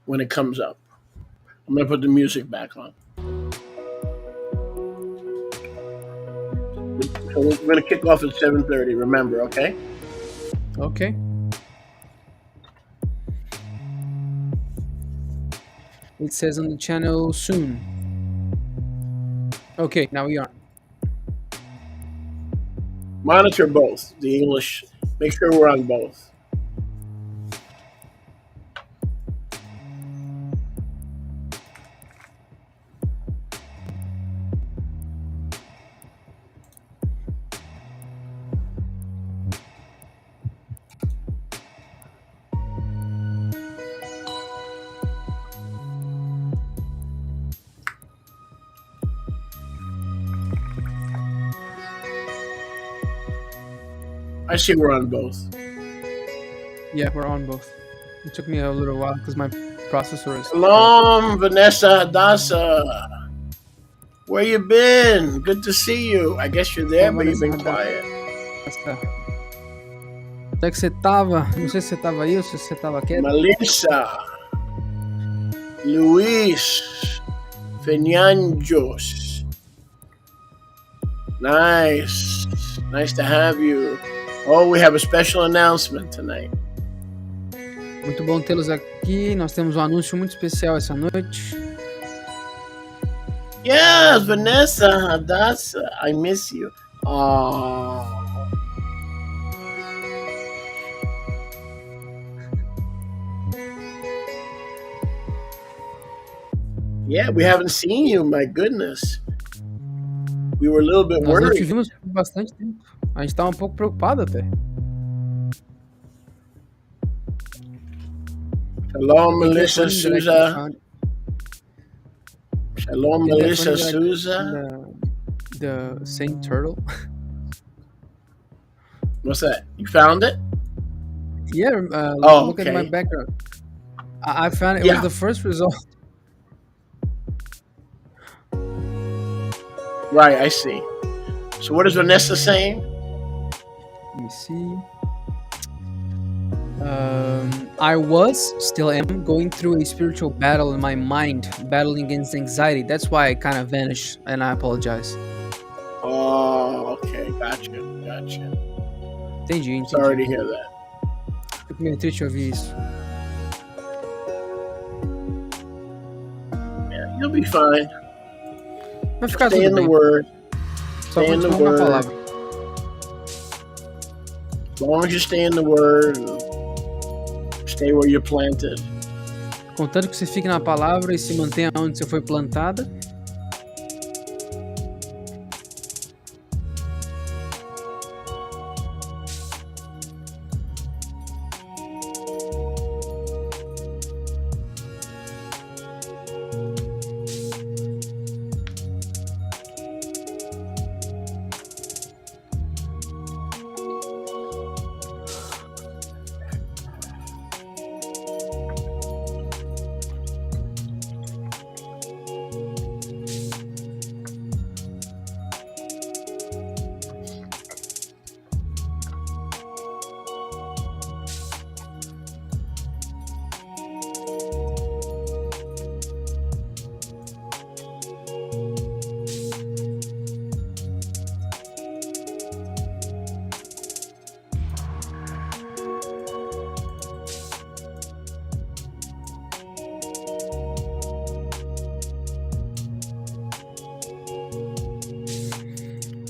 when it comes up. I'm going to put the music back on. So we're going to kick off at 7:30, remember, okay? Okay. It says on the channel soon. Okay, now we are. Monitor both, the English. Make sure we're on both. I see we're on both. Yeah, we're on both. It took me a little while because my processor is... Shalom, Vanessa Hadassah. Where you been? Good to see you. I guess you're there, but you've been quiet. Até que você tava... Não sei se você tava aí ou se você tava quieto. Melissa. Luis. Fernandes. Nice. Nice to have you. Oh, we have a special announcement tonight. Muito bom tê-los aqui. Nós temos um anúncio muito especial essa noite. Yes, Vanessa Hadassah. I miss you. Oh. Yeah, we haven't seen you. My goodness. We were a little bit Nós não worried. te vimos por bastante tempo. A gente tava um pouco preocupado até. Shalom, Melissa Souza. Shalom, Melissa Souza. The Saint Turtle. What's that? You found it? Yeah, look okay. at my background. I found it. It was the first result. Right, I see. So what is Vanessa saying? Let me see. I still am, going through a spiritual battle in my mind, battling against anxiety. That's why I kind of vanished, and I apologize. Oh, okay. Gotcha. Entendi. Sorry to hear that. Fico meio triste ouvir isso. Yeah, you'll be fine. Vai ficar Stay tudo in bem. the Word. Só Stay in the continuar com a Word. palavra. As long as you stay in the Word and stay where you're planted. Contanto que você fique na palavra e se mantenha onde você foi plantada.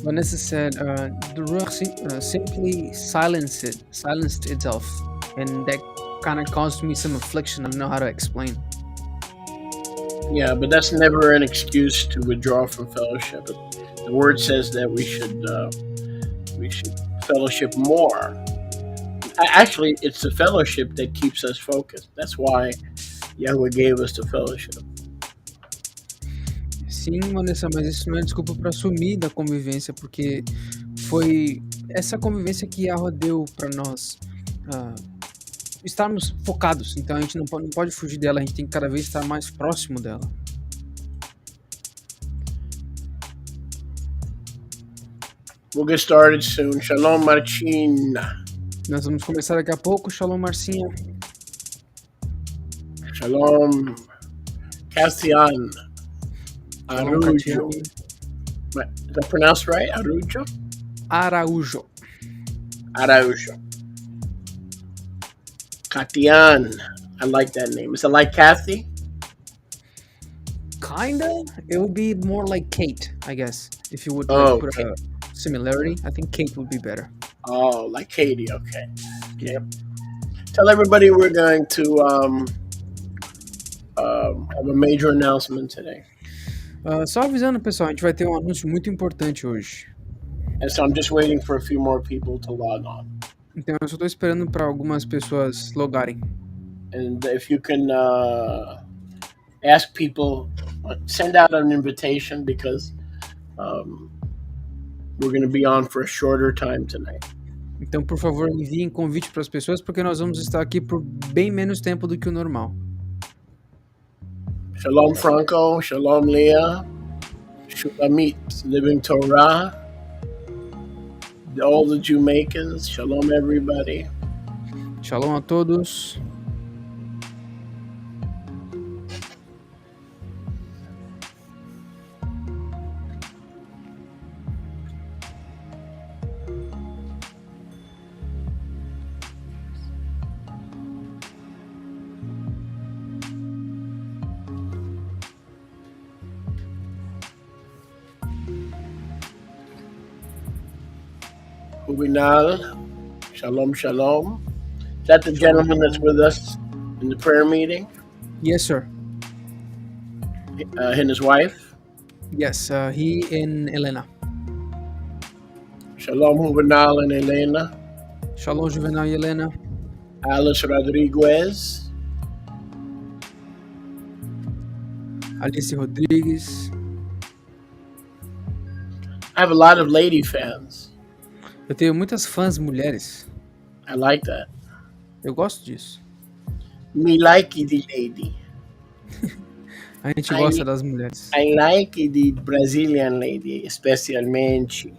Vanessa said, the Ruach simply silenced itself, and that kind of caused me some affliction. I don't know how to explain. Yeah, but that's never an excuse to withdraw from fellowship. The Word says that we should fellowship more. Actually, it's the fellowship that keeps us focused. That's why Yahweh gave us the fellowship. Sim, Vanessa, mas isso não é desculpa para sumir da convivência, porque foi essa convivência que Yahweh deu para nós estarmos focados. Então a gente não pode fugir dela, a gente tem que cada vez estar mais próximo dela. We'll get started soon. Shalom, Martina. Nós vamos começar daqui a pouco. Shalom, Marcinha. Shalom. Cassian. Shalom, Arujo. Katiani. Is that pronounced right? Arujo? Araujo. Araujo. Katian. I like that name. Is it like Kathy? Kinda. It would be more like Kate, I guess. If you would Oh, like put a similarity, I think Kate would be better. Oh, like Katie. Okay. Yep. Tell everybody we're going to have a major announcement today. Só avisando, pessoal, a gente vai ter um anúncio muito importante hoje. And so I'm just waiting for a few more people to log on. Então eu só tô esperando para algumas pessoas logarem. And if you can ask people, send out an invitation because we're going to be on for a shorter time tonight. Então, por favor, enviem convite para as pessoas porque nós vamos estar aqui por bem menos tempo do que o normal. Shalom Franco, Shalom Leah, Shulamit, Living Torah, all the Jamaicans, Shalom everybody. Shalom a todos. Ubinal, Shalom Shalom. Is that the gentleman that's with us in the prayer meeting? Yes, sir. And his wife? Yes, he and Elena. Shalom Ubinal and Elena. Shalom, Juvenal e Helena. Alice Rodriguez. Alice Rodrigues. I have a lot of lady fans. Eu tenho muitas fãs mulheres. I like that. Eu gosto disso. Me like the lady. A gente gosta das mulheres. I like the Brazilian lady, especialmente.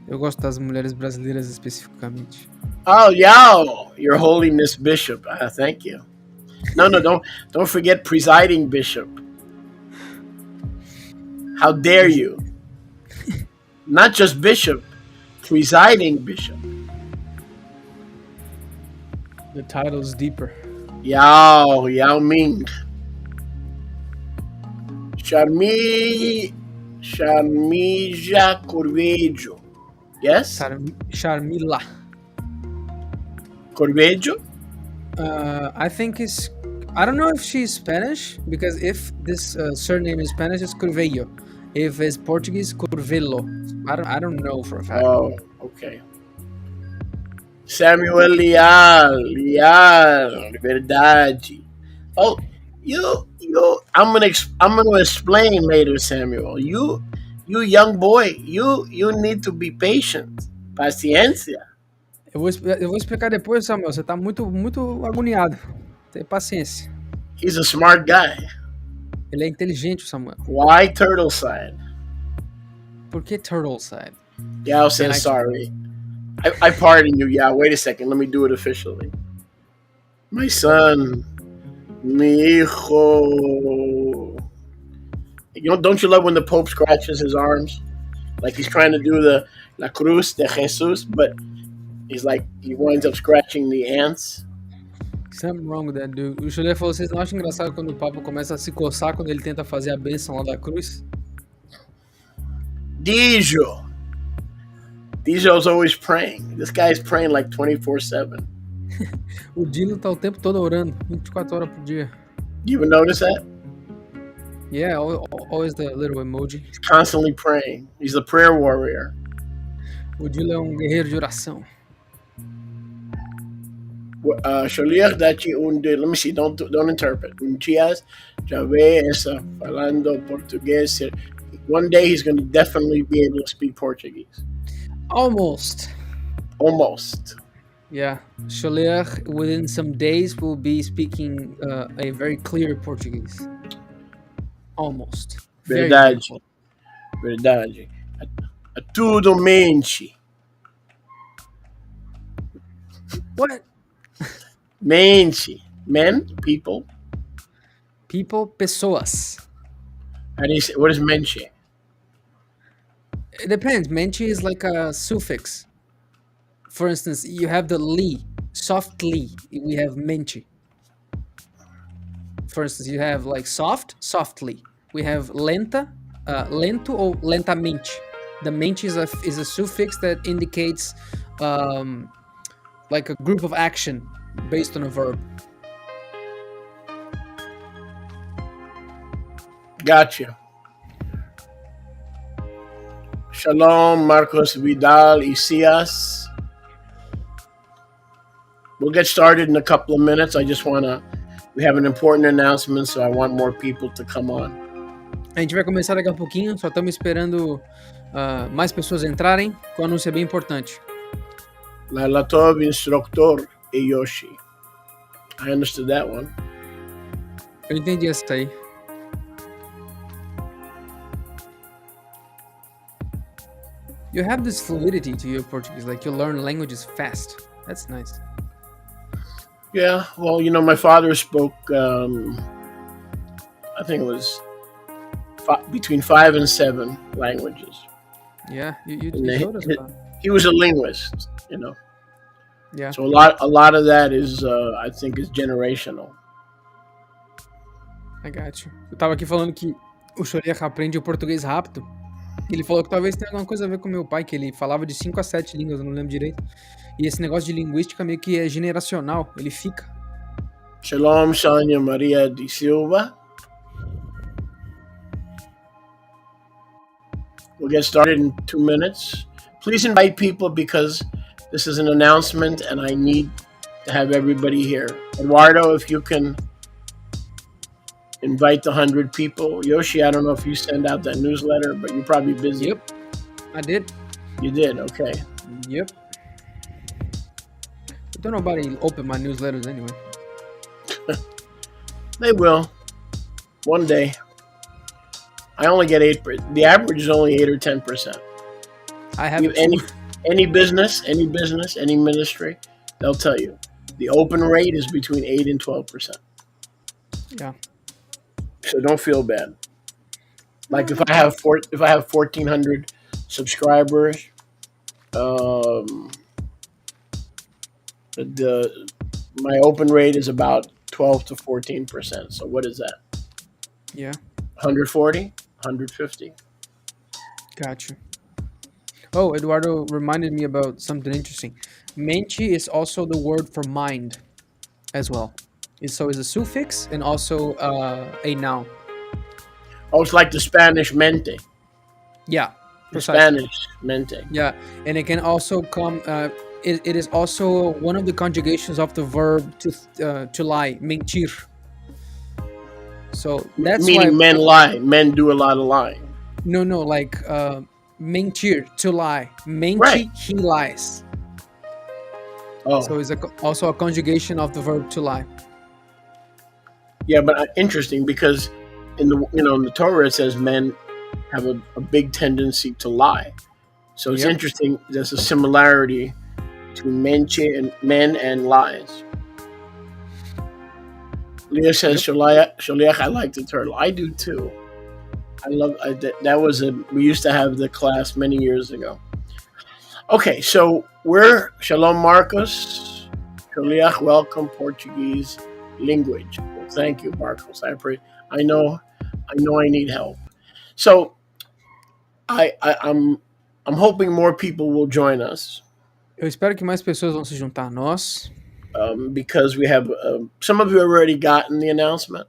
Eu gosto das mulheres brasileiras especificamente. Oh, yo, Your Holiness Bishop. Thank you. No, don't forget presiding bishop. How dare you? Not just bishop, presiding bishop. The title's deeper. Yao Ming. Charmija Corvejo. Yes? Charmila. Corvejo? I think it's... I don't know if she's Spanish, because if this surname is Spanish, it's Corvejo. If it's Portuguese, Corvelo. I don't know for a fact. Oh, okay. Samuel Leal, verdade. Oh, you. I'm gonna explain later, Samuel. You young boy, you need to be patient. Paciência. Eu vou explicar depois, Samuel. Você tá muito agoniado. Tenha paciência. He's a smart guy. Ele é inteligente, Samuel. Why turtle side? Por que turtle side? Yao says sorry. I pardon you, Yao. Wait a second. Let me do it officially. My son, mi hijo. Don't you love when the Pope scratches his arms? Like he's trying to do the La Cruz de Jesus, but he winds up scratching the ants. Something wrong with that dude. O Chulé falou, vocês não acham engraçado quando o Papa começa a se coçar quando ele tenta fazer a bênção lá da cruz? Dijo's always praying. This guy's praying like 24/7. O Dino tá o tempo todo orando, 24 horas por dia. You even notice that? Yeah, always the little emoji. He's constantly praying. He's a prayer warrior. O Dino é guerreiro de oração. Let me see, don't interpret. Un dias já ve essa falando português. One day he's going to definitely be able to speak Portuguese. Almost. Yeah, Soler within some days will be speaking a very clear Portuguese. Almost. Verdade. A tudo mente. What? Mente. Men, people. People, pessoas. How do you say, what is mente? It depends. Mente is like a suffix. For instance, you have the li, softly. We have mente. For instance, you have like soft, softly. We have lenta, lento or lentamente. The mente is a suffix that indicates like a group of action based on a verb. Gotcha. Shalom, Marcos Vidal, Isias. We'll get started in a couple of minutes. We have an important announcement, so I want more people to come on. A gente vai começar daqui a pouquinho, só estamos esperando mais pessoas entrarem, que o anúncio é bem importante. Lalatov, instructor, e Yoshi. I understood that one. Eu entendi essa aí. You have this fluidity to your Portuguese, like you learn languages fast. That's nice. Yeah, well, my father spoke, I think it was between 5 and 7 languages. Yeah, you And told us about it. he was a linguist, Yeah. So a lot of that is, I think, is generational. I got you. Eu tava aqui falando que o Choriach aprende o português rápido. Ele falou que talvez tenha alguma coisa a ver com meu pai, que ele falava de 5 a 7 línguas, eu não lembro direito. E esse negócio de linguística meio que é generacional, ele fica. Shalom, Sonia Maria de Silva. We'll get started in 2 minutes. Please invite people because this is an announcement and I need to have everybody here. Eduardo, if you can invite the 100 people. Yoshi, I don't know if you send out that newsletter, but you're probably busy. Yep, I did. You did, okay. Yep. Don't nobody open my newsletters anyway. They will. One day. I only get 8%. The average is only 8 or 10%. I have Any business, any ministry, they'll tell you. The open rate is between 8 and 12%. Yeah. So don't feel bad. Like if I have 1,400 subscribers, my open rate is about 12 to 14%. So what is that? Yeah. 140, 150. Got you. Oh, Eduardo reminded me about something interesting. Mente is also the word for mind as well. So it's a suffix and also a noun. Oh, it's like the Spanish mente. Yeah, The precisely. Spanish mente. Yeah, and it can also come. It is also one of the conjugations of the verb to lie, mentir. So that's Meaning why men lie. Men do a lot of lying. no, like mentir, to lie. Mente, Right. he lies. Oh, So it's also a conjugation of the verb to lie. yeah, but interesting because in the Torah it says men have a big tendency to lie. So it's Yep. interesting. There's a similarity between men and lies. Leah says, Shaliach, I like the turtle. I do too. I love that. We used to have the class many years ago. Okay, so we're Shalom Marcos. Shaliach, welcome Portuguese language. Well, thank you, Marcos. I know I need help. So I'm hoping more people will join us. Eu espero que mais pessoas vão se juntar a nós. Because we have some of you have already gotten the announcement,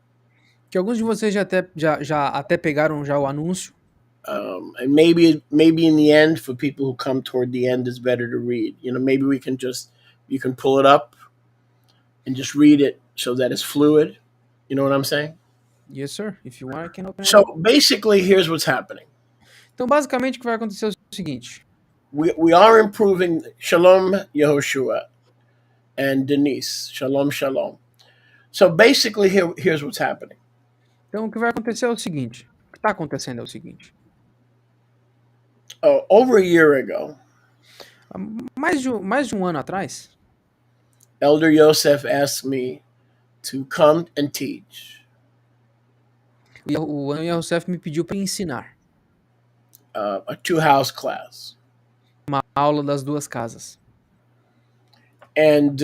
Que alguns de vocês já até pegaram já o anúncio. and maybe in the end, for people who come toward the end, it's better to read. Maybe you can pull it up and just read it so that it's fluid. You know what I'm saying? Yes, sir. If you want, I can open it. So basically, here's what's happening. Então, basicamente, o que vai acontecer é o seguinte. We are improving. Shalom, Yehoshua, and Denise. Shalom, shalom. So basically, here's what's happening. Então, o que vai acontecer é o seguinte. O que está acontecendo é o seguinte. Over a year ago, Mais de um ano atrás, Elder Yosef asked me to come and teach. O Yahusef me pediu para ensinar a two-house class. uma aula das duas casas. And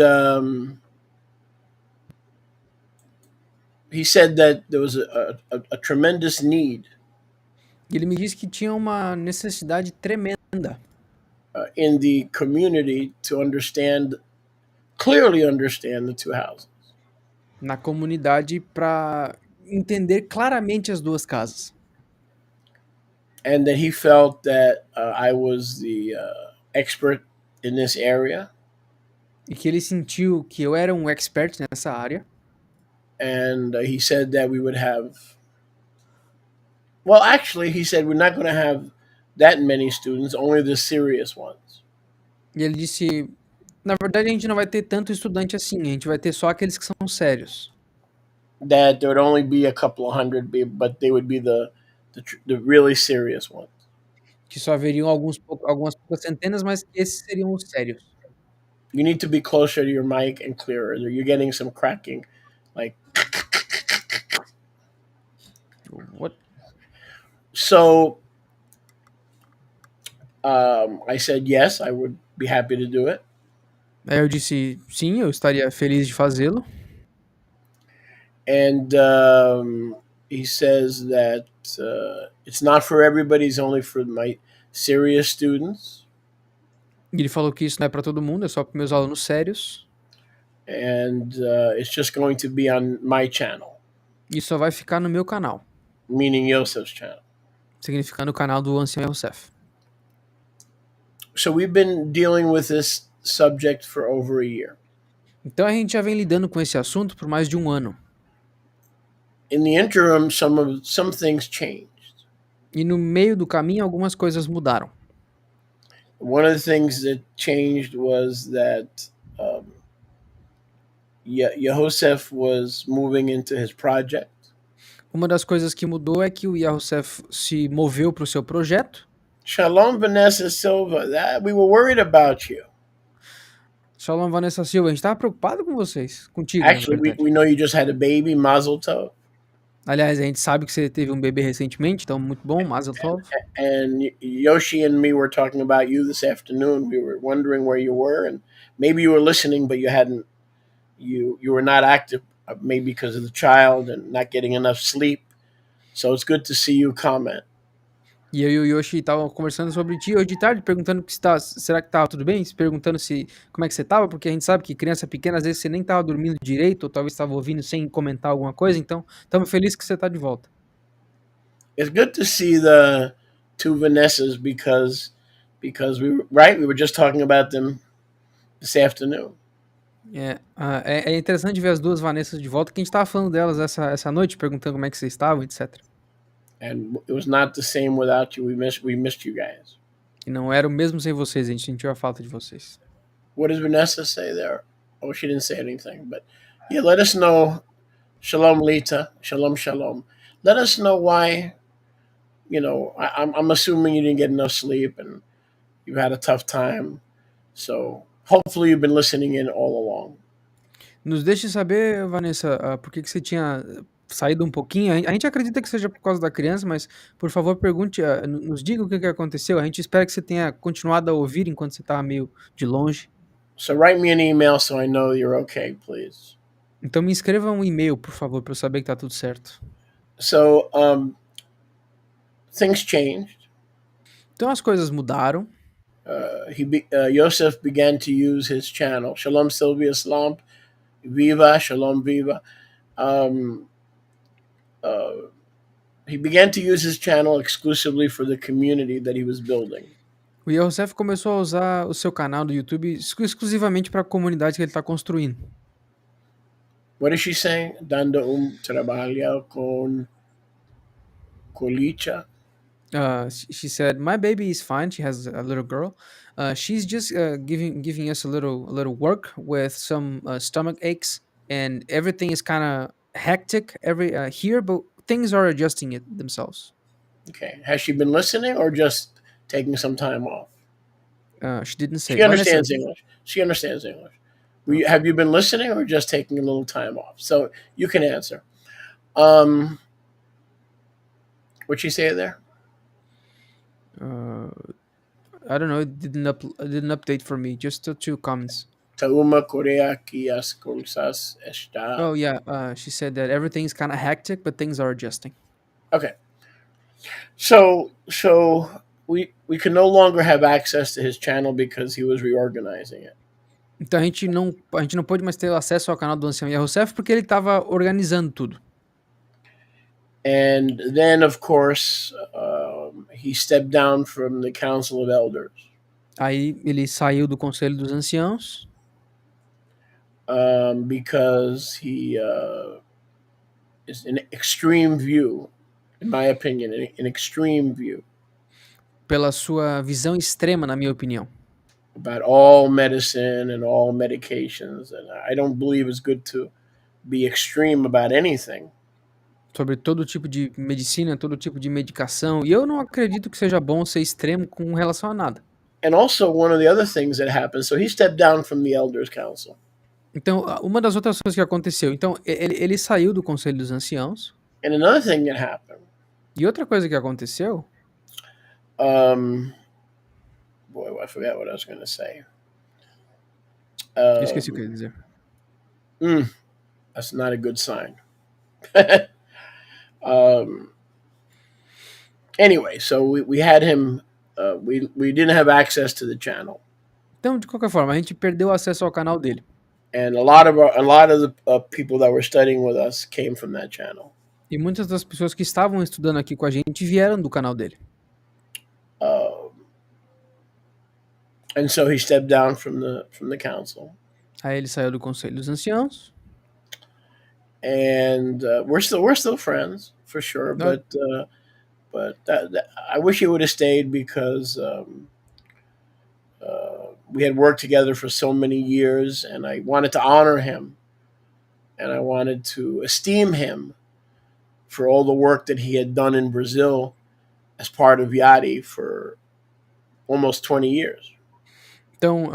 he said that there was a tremendous need E ele me disse que tinha uma necessidade tremenda in the community to clearly understand the two houses. na comunidade para entender claramente as duas casas. And that he felt that I was the expert in this area. E que ele sentiu que eu era um expert nessa área. And he said that we would have... Well, actually, he said we're not going to have that many students, only the serious ones. E ele disse, na verdade a gente não vai ter tanto estudante assim, a gente vai ter só aqueles que são sérios. That there would only be a couple of hundred, but they would be the really serious ones. Que só haveriam algumas poucas centenas, mas esses seriam os sérios. You need to be closer to your mic and clearer. You're getting some cracking, like... What? So I said yes, I would be happy to do it. Aí eu disse, sim, eu estaria feliz de fazê-lo. And he says that it's not for everybody, it's only for my serious students. E ele falou que isso não é para todo mundo, é só para meus alunos sérios. And it's just going to be on my channel. E só vai ficar no meu canal. Meaning Yosef's channel. Significando o canal do Ancião Yosef. So we've been dealing with this subject for over a year. Então a gente já vem lidando com esse assunto por mais de um ano. In the interim, some things changed. E no meio do caminho algumas coisas mudaram. One of the things that changed was that Yehosef was moving into his project. Uma das coisas que mudou é que o Yahusef se moveu para o seu projeto. Shalom, Vanessa Silva. We were worried about you. Shalom, Vanessa Silva. A gente estava preocupado com vocês. Contigo, Actually, we know you just had a baby, Mazel Tov. Aliás, a gente sabe que você teve um bebê recentemente, então muito bom, Mazel Tov. And Yoshi and me were talking about you this afternoon. We were wondering where you were, and maybe you were listening, but you were not active, maybe because of the child and not getting enough sleep. So it's good to see you comment. E eu e o Yoshi estavam conversando sobre ti hoje de tarde, perguntando será que estava tudo bem? Perguntando como é que você estava, porque a gente sabe que criança pequena, às vezes você nem estava dormindo direito, ou talvez estava ouvindo sem comentar alguma coisa, então estamos felizes que você está de volta. It's good to see the two Vanessas because we were just talking about them this afternoon. É interessante ver as duas Vanessas de volta, que a gente estava falando delas essa noite, perguntando como é que vocês estavam, etc. And it was not the same without you. We missed you guys. E não era o mesmo sem vocês, a gente sentiu a falta de vocês. What does Vanessa say there? Oh, she didn't say anything, but yeah, let us know. Shalom, Lita. Shalom, shalom. Let us know why. You know, I'm assuming you didn't get enough sleep and you've had a tough time. So hopefully you've been listening in all along. Nos deixe saber, Vanessa, por que você tinha saído um pouquinho. A gente acredita que seja por causa da criança, mas por favor pergunte, nos diga o que aconteceu. A gente espera que você tenha continuado a ouvir enquanto você estava meio de longe. So write me an email so I know you're okay, please. Então me escreva um e-mail, por favor, para eu saber que tá tudo certo. So things changed. Então as coisas mudaram. Yosef began to use his channel. Shalom, Sylvia Slump. Viva, Shalom, Viva. He began to use his channel exclusively for the community that he was building. O Yosef começou a usar o seu canal do YouTube exclusivamente para a comunidade que ele está construindo. What is she saying? Dando trabalho con colicha. She said, "My baby is fine. She has a little girl. She's just giving us a little work with some stomach aches, and everything is kind of hectic here, but things are adjusting it themselves." Okay. Has she been listening or just taking some time off? She didn't say. She understands English. She understands English. Have you been listening or just taking a little time off? So you can answer. What'd she say there? Uh, I don't know. It didn't update for me. Just the two comments. Tauma Korea que as coisas está. Oh yeah. She said that everything's kind of hectic, but things are adjusting. Okay. So we can no longer have access to his channel because he was reorganizing it. Então a gente não pôde mais ter acesso ao canal do Ancião Yahusef porque ele estava organizando tudo. And then, of course, he stepped down from the Council of Elders. Aí ele saiu do Conselho dos Anciãos. Because he is an extreme view, in my opinion, an extreme view. Pela sua visão extrema, na minha opinião. About all medicine and all medications. And I don't believe it's good to be extreme about anything. Sobre todo tipo de medicina, todo tipo de medicação. E eu não acredito que seja bom ser extremo com relação a nada. And also one of the other things that happened, so he stepped down from the Elders Council. Então, uma das outras coisas que aconteceu, então ele saiu do Conselho dos Anciãos. And another thing that happened. E outra coisa que aconteceu. Boy, I forgot what I was going to say. Esqueci o que eu ia dizer. That's not a good sign. Anyway, so we had him. We didn't have access to the channel. Então, de qualquer forma, a gente perdeu acesso ao canal dele. And a lot of the people that were studying with us came from that channel. E muitas das pessoas que estavam estudando aqui com a gente vieram do canal dele. And so he stepped down from the council. Aí ele saiu do Conselho dos Anciãos. And we're still friends for sure, No. but I wish he would have stayed because we had worked together for so many years, and I wanted to honor him, and I wanted to esteem him for all the work that he had done in Brazil as part of YATI for almost 20 years. Então,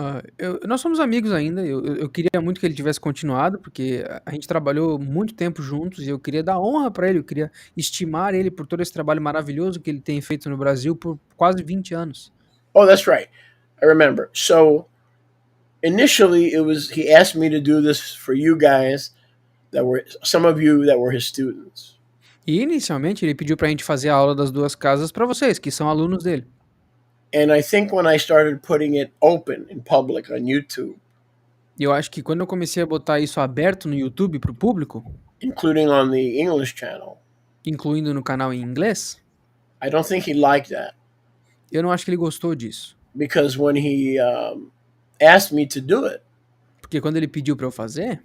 nós somos amigos ainda. Eu queria muito que ele tivesse continuado, porque a gente trabalhou muito tempo juntos e eu queria dar honra para ele, eu queria estimar ele por todo esse trabalho maravilhoso que ele tem feito no Brasil por quase 20 anos. Oh, that's right. I remember. So initially he asked me to do this for you guys some of you that were his students. E inicialmente ele pediu pra gente fazer a aula das duas casas para vocês, que são alunos dele. And I think when I started putting it open in public on YouTube, E eu acho que quando eu comecei a botar isso aberto no YouTube pro público, including on the English channel, incluindo no canal em inglês, I don't think he liked that. eu não acho que ele gostou disso. Because when he asked me to do it, Porque quando ele pediu pra eu fazer,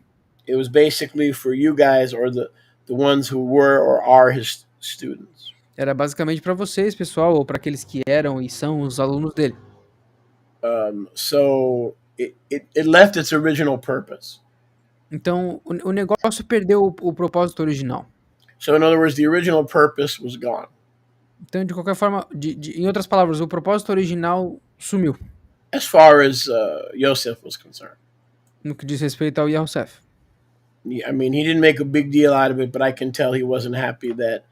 it was basically for you guys or the ones who were or are his students. era basicamente pra vocês, pessoal, ou pra aqueles que eram e são os alunos dele. So it left its original purpose. Então, o negócio perdeu o propósito original. So in other words, the original purpose was gone. Então, de qualquer forma, em outras palavras, o propósito original sumiu. As far as Yosef was concerned. No que diz respeito ao Yahusef. I mean, he didn't make a big deal out of it, but I can tell he wasn't happy that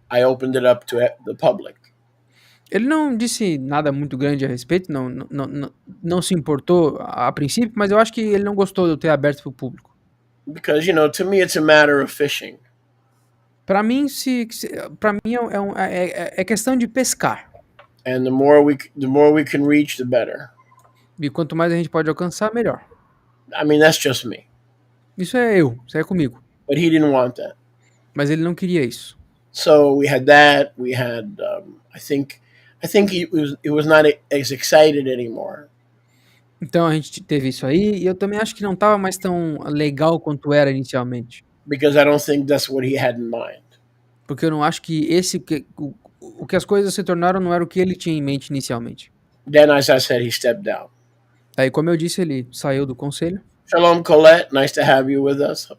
I opened it up to the public. Ele não disse nada muito grande a respeito, não se importou a princípio, mas eu acho que ele não gostou de eu ter aberto para o público. Because, to me it's a matter of fishing. Para mim, é questão de pescar. And the more we can reach, the better. E quanto mais a gente pode alcançar, melhor. I mean, that's just me. Isso é comigo. But he didn't want that. Mas ele não queria isso. So we had that. We had, I think he was not as excited anymore. Então a gente teve isso aí, e eu também acho que não estava mais tão legal quanto era inicialmente. Because I don't think that's what he had in mind. Porque eu não acho que o que as coisas se tornaram não era o que ele tinha em mente inicialmente. Then, as I said, he stepped down. Aí, como eu disse, ele saiu do conselho. Shalom, Colette. Nice to have you with us.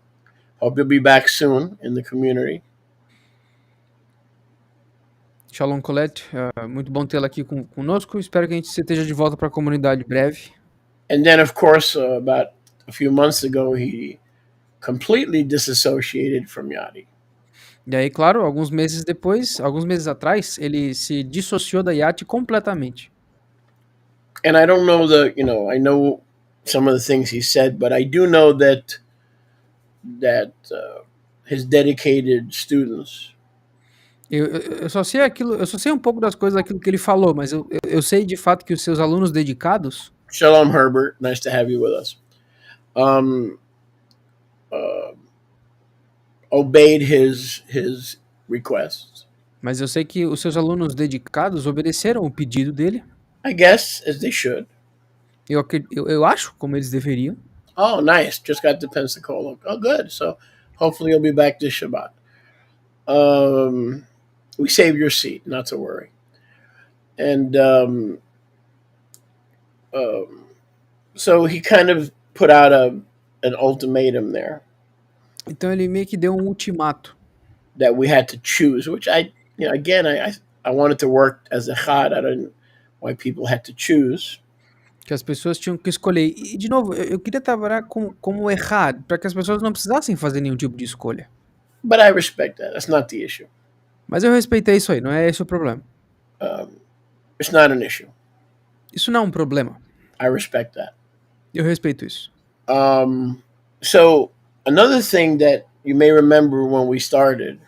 Hope you'll be back soon in the community. Shalom, Colette. Muito bom tê-la aqui conosco. Espero que a gente esteja de volta para a comunidade breve. And then, of course, about a few months ago, he completely disassociated from YATI. E aí, claro, alguns meses depois, alguns meses atrás, ele se dissociou da YATI completamente. And I don't know I know some of the things he said, but I do know that his dedicated students. Eu só sei aquilo, eu só sei um pouco das coisas daquilo que ele falou, mas eu sei de fato que os seus alunos dedicados. Shalom, Herbert. Nice to have you with us. Um, uh, Obeyed his requests. Mas eu sei que os seus alunos dedicados obedeceram o pedido dele. I guess as they should. Eu acho como eles deveriam. Oh, nice. Just got the Pensacola. Oh, good. So hopefully you'll be back this Shabbat. We saved your seat, not to worry. And so he kind of put out an ultimatum there. Então ele meio que deu um ultimato. That we had to choose, which I wanted to work as a chad. I don't know why people had to choose. Que as pessoas tinham que escolher. E, de novo, eu queria trabalhar como errado, para que as pessoas não precisassem fazer nenhum tipo de escolha. But I respect that. That's not the issue. Mas eu respeitei isso aí, não é esse o problema. It's not an issue. Isso não é um problema. I respect that. Eu respeito isso. So another thing that you may remember when we started.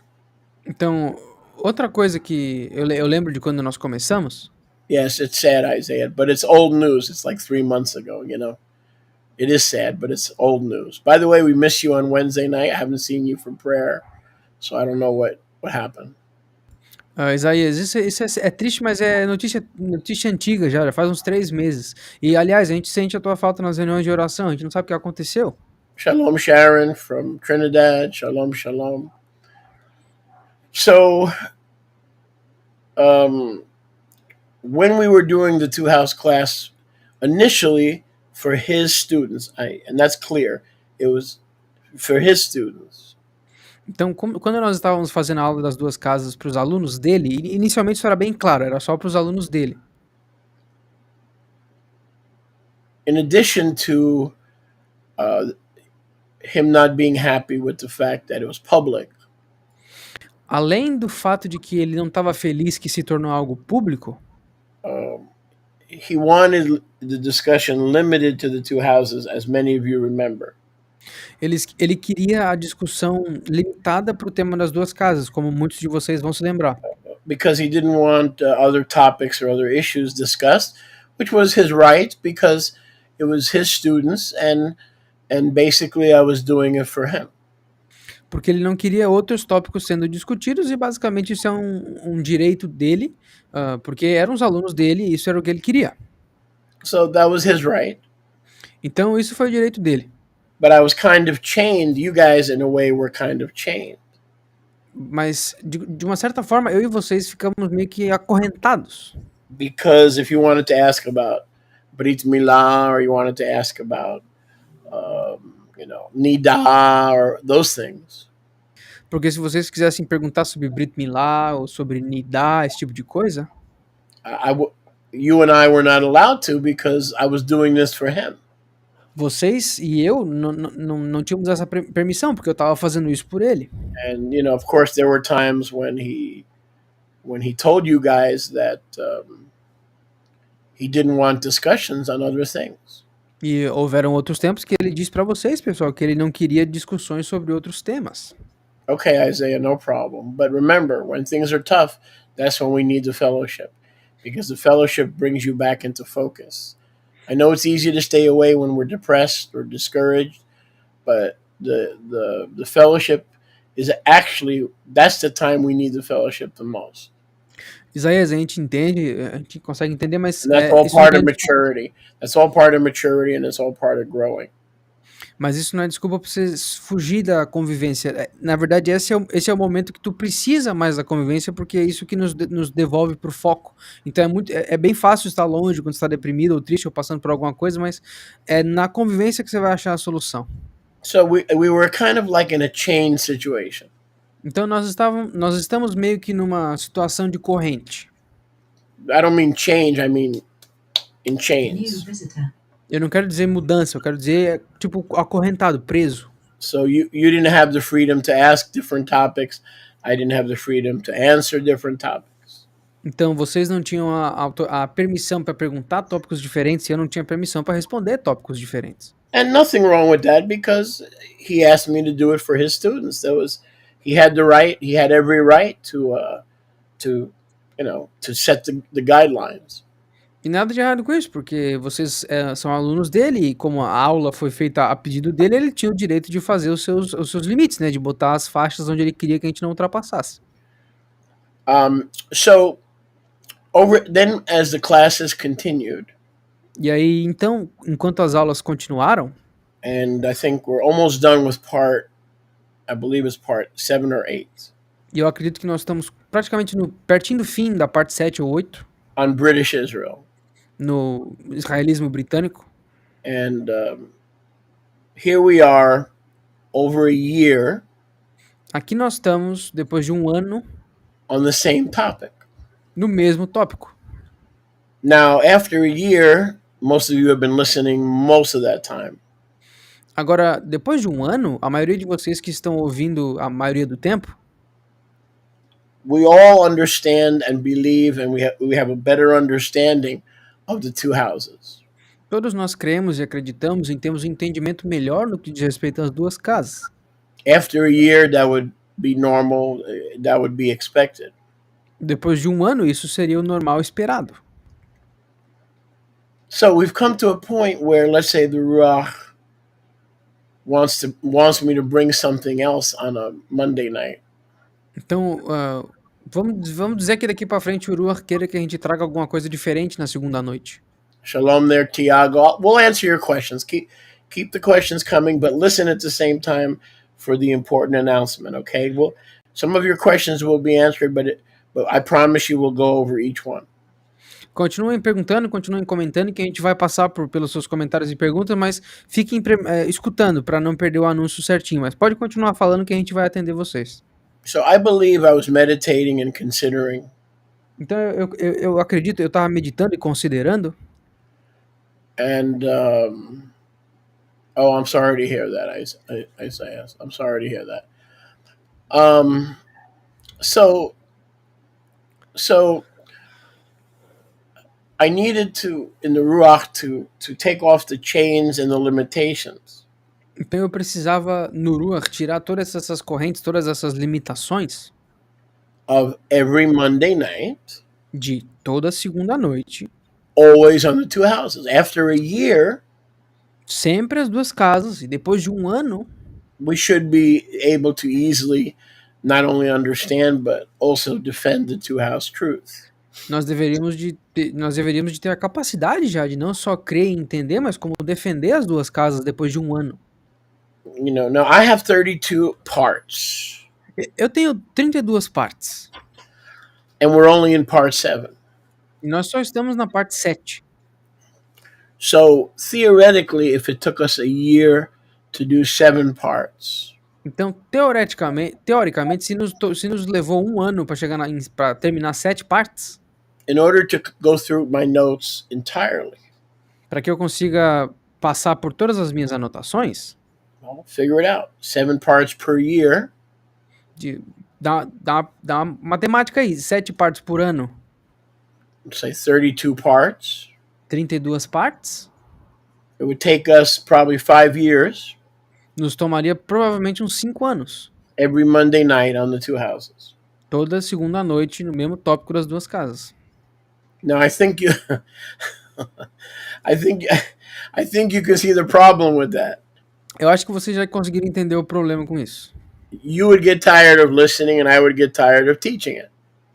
Então, outra coisa que eu lembro de quando nós começamos. Yes, it's sad, Isaiah, but it's old news. It's like 3 months ago, It is sad, but it's old news. By the way, we miss you on Wednesday night. I haven't seen you for prayer, so I don't know what happened. Isaías, isso é triste, mas é notícia antiga já faz uns 3 meses. E, aliás, a gente sente a tua falta nas reuniões de oração, a gente não sabe o que aconteceu. Shalom, Sharon from Trinidad. Shalom, shalom. So, when we were doing the two-house class, initially for his students, and that's clear, it was for his students. Então, quando nós estávamos fazendo a aula das duas casas para os alunos dele, inicialmente isso era bem claro, era só para os alunos dele. In addition to him not being happy with the fact that it was public. Além do fato de que ele não estava feliz que se tornou algo público, he wanted the discussion limited to the two houses, as many of you remember. Ele queria a discussão limitada para o tema das duas casas, como muitos de vocês vão se lembrar. Because he didn't want other topics or other issues discussed, which was his right, because it was his students, and basically I was doing it for him. Porque ele não queria outros tópicos sendo discutidos, e basicamente isso é um direito dele, porque eram os alunos dele e isso era o que ele queria. So that was his right. Então isso foi o direito dele. But I was kind of chained. You guys, in a way, were kind of chained. Mas, de uma certa forma, eu e vocês ficamos meio que acorrentados. Because if you wanted to ask about Brit Milah, or you wanted to ask about, Nida, or those things. Porque se vocês quisessem perguntar sobre Brit Milah, ou sobre Nida, esse tipo de coisa, you and I were not allowed to, because I was doing this for him. Vocês e eu não tínhamos essa permissão, porque eu estava fazendo isso por ele. And, of course, there were times when he told you guys that he didn't want discussions on other things. E houveram outros tempos que ele disse para vocês, pessoal, que ele não queria discussões sobre outros temas. Okay, Isaiah, no problem. But remember, when things are tough, that's when we need the fellowship, because the fellowship brings you back into focus. I know it's easy to stay away when we're depressed or discouraged, but the fellowship is actually, that's the time we need the fellowship the most. Isaías, a gente entende, a gente consegue entender, mas and that's all part of maturity. That's all part of maturity, and it's all part of growing. Mas isso não é desculpa para você fugir da convivência. Na verdade, esse é o momento que tu precisa mais da convivência, porque é isso que nos devolve pro foco. Então é bem fácil estar longe quando está deprimido ou triste ou passando por alguma coisa, mas é na convivência que você vai achar a solução. So we were kind of like in a chain situation. Então nós estamos meio que numa situação de corrente. I don't mean change, I mean in chains. Eu não quero dizer mudança, eu quero dizer tipo acorrentado, preso. So you didn't have the freedom to ask different topics, I didn't have the freedom to answer different topics. Então vocês não tinham a permissão para perguntar tópicos diferentes e eu não tinha permissão para responder tópicos diferentes. And nothing wrong with that because he asked me to do it for his students. He had the right, he had every right to set the guidelines. E nada de errado com isso, porque vocês são alunos dele e como a aula foi feita a pedido dele, ele tinha o direito de fazer os seus limites, né? De botar as faixas onde ele queria que a gente não ultrapassasse. So then as the classes continued, e aí, então, enquanto as aulas continuaram, and I think we're almost done with I believe it's part 7 or 8. E eu acredito que nós estamos praticamente pertinho do fim da parte 7 ou 8. On British Israel. No israelismo britânico. And here we are, over a year. Aqui nós estamos, depois de um ano. On the same topic. No mesmo tópico. Now, after a year, most of you have been listening most of that time. Agora, depois de um ano, a maioria de vocês que estão ouvindo a maioria do tempo, we all understand and believe, and we have a better understanding of the two houses. Todos nós cremos e acreditamos e temos um entendimento melhor no que diz respeito às duas casas. After a year, that would be normal, that would be expected. Depois de um ano, isso seria o normal esperado. So we've come to a point where, let's say, the Ruach wants me to bring something else on a Monday night. Então, vamos dizer que daqui para frente o Ruach queira que a gente traga alguma coisa diferente na segunda noite. Shalom there, Tiago. We'll answer your questions. Keep the questions coming, but listen at the same time for the important announcement, okay? Well, some of your questions will be answered, but I promise you we'll go over each one. Continuem perguntando, continuem comentando, que a gente vai passar pelos seus comentários e perguntas, mas fiquem escutando para não perder o anúncio certinho. Mas pode continuar falando que a gente vai atender vocês. So I believe I was meditating and considering. Então eu acredito, eu estava meditando e considerando. And I'm sorry to hear that, Isaiah. I'm sorry to hear that. So I needed to, in the Ruach, to take off the chains and the limitations. Então eu precisava, no Ruach, tirar todas essas correntes, todas essas limitações. Of every Monday night. De toda segunda noite. Always on the two houses. After a year. Sempre as duas casas. E depois de um ano. We should be able to easily not only understand, but also defend the two house truth. Nós deveríamos de ter a capacidade já de não só crer e entender, mas como defender as duas casas depois de um ano. You know, now I have 32 parts. Eu tenho 32 partes. And we're only in part 7. E nós só estamos na parte 7. So, theoretically, if it took us a year to do 7 parts. Então, teoricamente, se nos levou um ano para terminar 7 partes. In order to go through my notes entirely. Para que eu consiga passar por todas as minhas anotações. Well, figure it out. 7 parts per year. Dá uma matemática aí, 7 partes por ano. Say 32 parts. 32 partes. It would take us probably 5 years. Nos tomaria provavelmente uns 5 anos. Every Monday night on the two houses. Toda segunda noite no mesmo tópico das duas casas. Now I think you I think you can see the problem with that. Eu acho que vocês já conseguiram entender o problema com isso. You would get tired of listening and I would get tired of teaching it.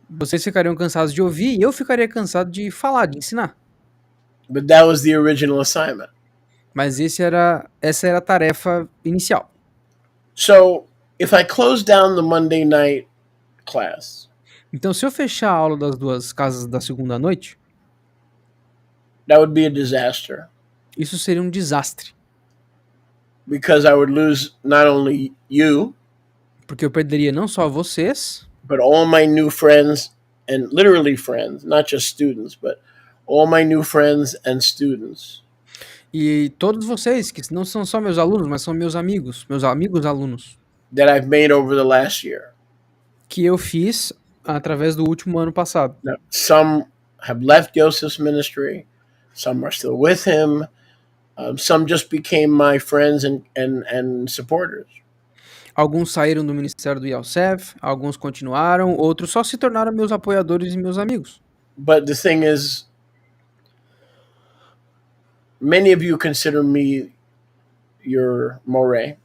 Vocês ficariam cansados de ouvir e eu ficaria cansado de falar, de ensinar. But that was the original assignment. Mas essa era a tarefa inicial. So, if I close down the Monday night class. Então, se eu fechar a aula das duas casas da segunda noite, that would be a disaster. Isso seria um desastre. Because I would lose not only you, porque eu perderia não só vocês, but all my new friends, and literally friends, not just students, but all my new friends and students. E todos vocês, que não são só meus alunos, mas são meus amigos alunos. That I've made over the last year. que eu fiz através do último ano passado. Now, some have left Joseph's ministry, some are still with him, some just became my friends and supporters. Alguns saíram do ministério do Yosef, alguns continuaram, outros só se tornaram meus apoiadores e meus amigos. But the thing is, many of you consider me your more.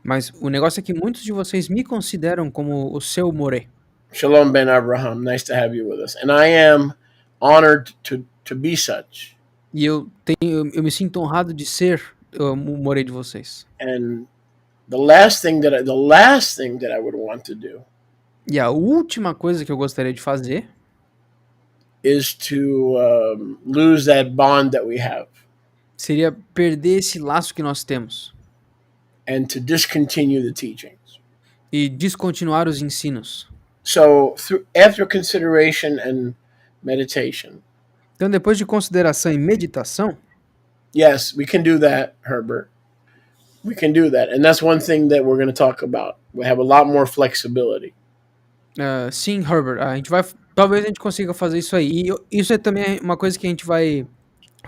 Mas o negócio é que muitos de vocês me consideram como o seu moré. Shalom ben Abraham, nice to have you with us. And I am honored to be such. E eu me sinto honrado de ser o moré de vocês. And the last thing that I would want to do E a última coisa que eu gostaria de fazer is to lose that bond that we have seria perder esse laço que nós temos and to discontinue the teachings. e descontinuar os ensinos. So after consideration and meditation, Então, depois de consideração e meditação, yes, we can do that, Herbert. We can do that. And that's one thing that we're going to talk about. We have a lot more flexibility. sim, Herbert, talvez a gente consiga fazer isso aí. E isso é também uma coisa que a gente vai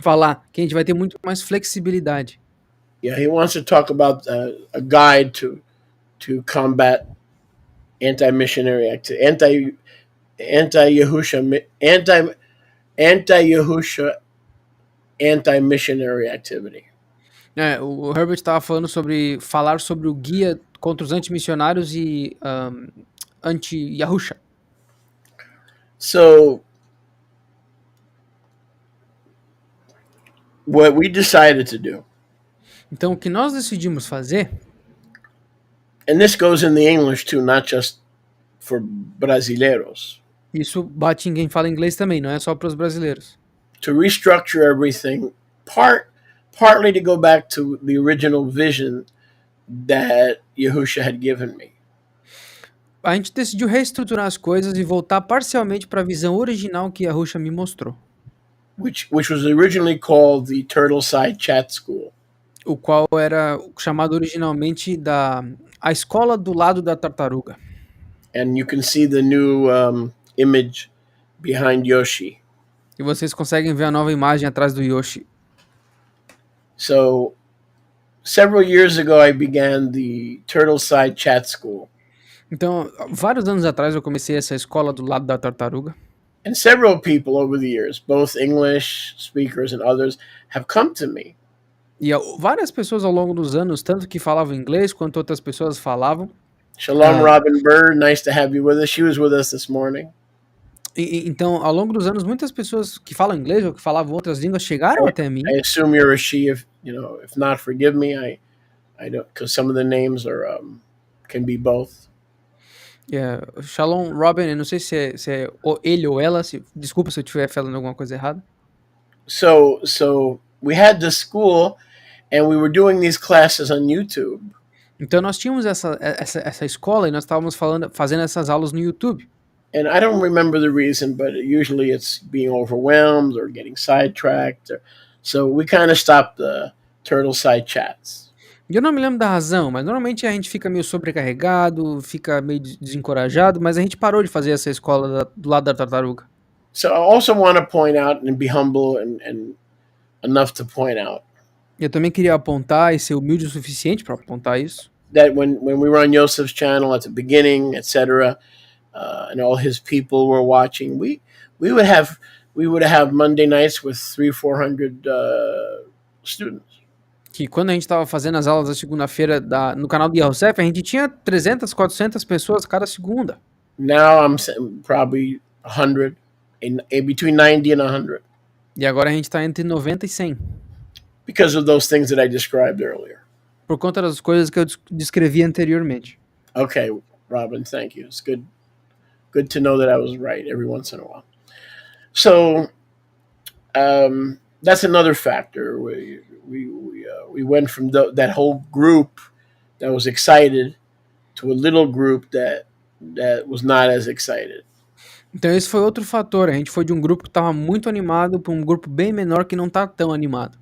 falar, que a gente vai ter muito mais flexibilidade. Yeah, he wants to talk about a guide to combat anti-missionary activity, anti-Yahusha, anti-missionary activity. O Herbert estava falando falar sobre o guia contra os antimissionários e anti-Yahusha. So what we decided to do, Então, o que nós decidimos fazer, and this goes in the English too, not just for brasileiros, isso bate em quem fala inglês também, não é só para os brasileiros. to restructure everything, partly to go back to the original vision that Yahusha had given me. A gente decidiu reestruturar as coisas e voltar parcialmente para a visão original que Yahusha me mostrou. Which was originally called the Turtle Side Chat School. O qual era chamado originalmente a escola do lado da tartaruga. And you can see the new image behind Yoshi. E vocês conseguem ver a nova imagem atrás do Yoshi. So, several years ago, I began the Turtle Side Chat School. Então, vários anos atrás eu comecei essa escola do lado da tartaruga. And several people over the years, both English speakers and others, have come to me. E várias pessoas ao longo dos anos, tanto que falavam inglês quanto outras pessoas falavam. Shalom, Robin Bird. Nice to have you with us. She was with us this morning. Então, ao longo dos anos, muitas pessoas que falam inglês ou que falavam outras línguas chegaram até mim. I assume you're a she. If not, forgive me. I don't, because some of the names are can be both. Shalom, Robin. Eu não sei se é ele ou ela. Desculpa se eu estiver falando alguma coisa errada. So we had this school, and we were doing these classes on YouTube. Então nós tínhamos essa escola e nós estávamos fazendo essas aulas no YouTube. And I don't remember the reason, but usually it's being overwhelmed or getting sidetracked. So we kind of stopped the Turtle Side chats. Eu não me lembro da razão, mas normalmente a gente fica meio sobrecarregado, fica meio desencorajado, mas a gente parou de fazer essa escola do lado da tartaruga. So I also want to point out and be humble and enough to point out Eu também queria apontar e ser humilde o suficiente para apontar isso. that when we were on Yosef's channel at the beginning, etc., and all his people were watching, we would have Monday nights with 300-400 students. Que quando a gente estava fazendo as aulas da segunda-feira no canal do Yosef, a gente tinha 300, 400 pessoas cada segunda. Now I'm probably 100, between 90 and 100. E agora a gente está entre 90 e 100. Because of those things that I described earlier. Por conta das coisas que eu descrevi anteriormente. Okay, Robin, thank you. It's good to know that I was right every once in a while. So that's another factor. We went from that whole group that was excited to a little group that was not as excited. Então esse foi outro fator. A gente foi de um grupo que estava muito animado para um grupo bem menor que não está tão animado.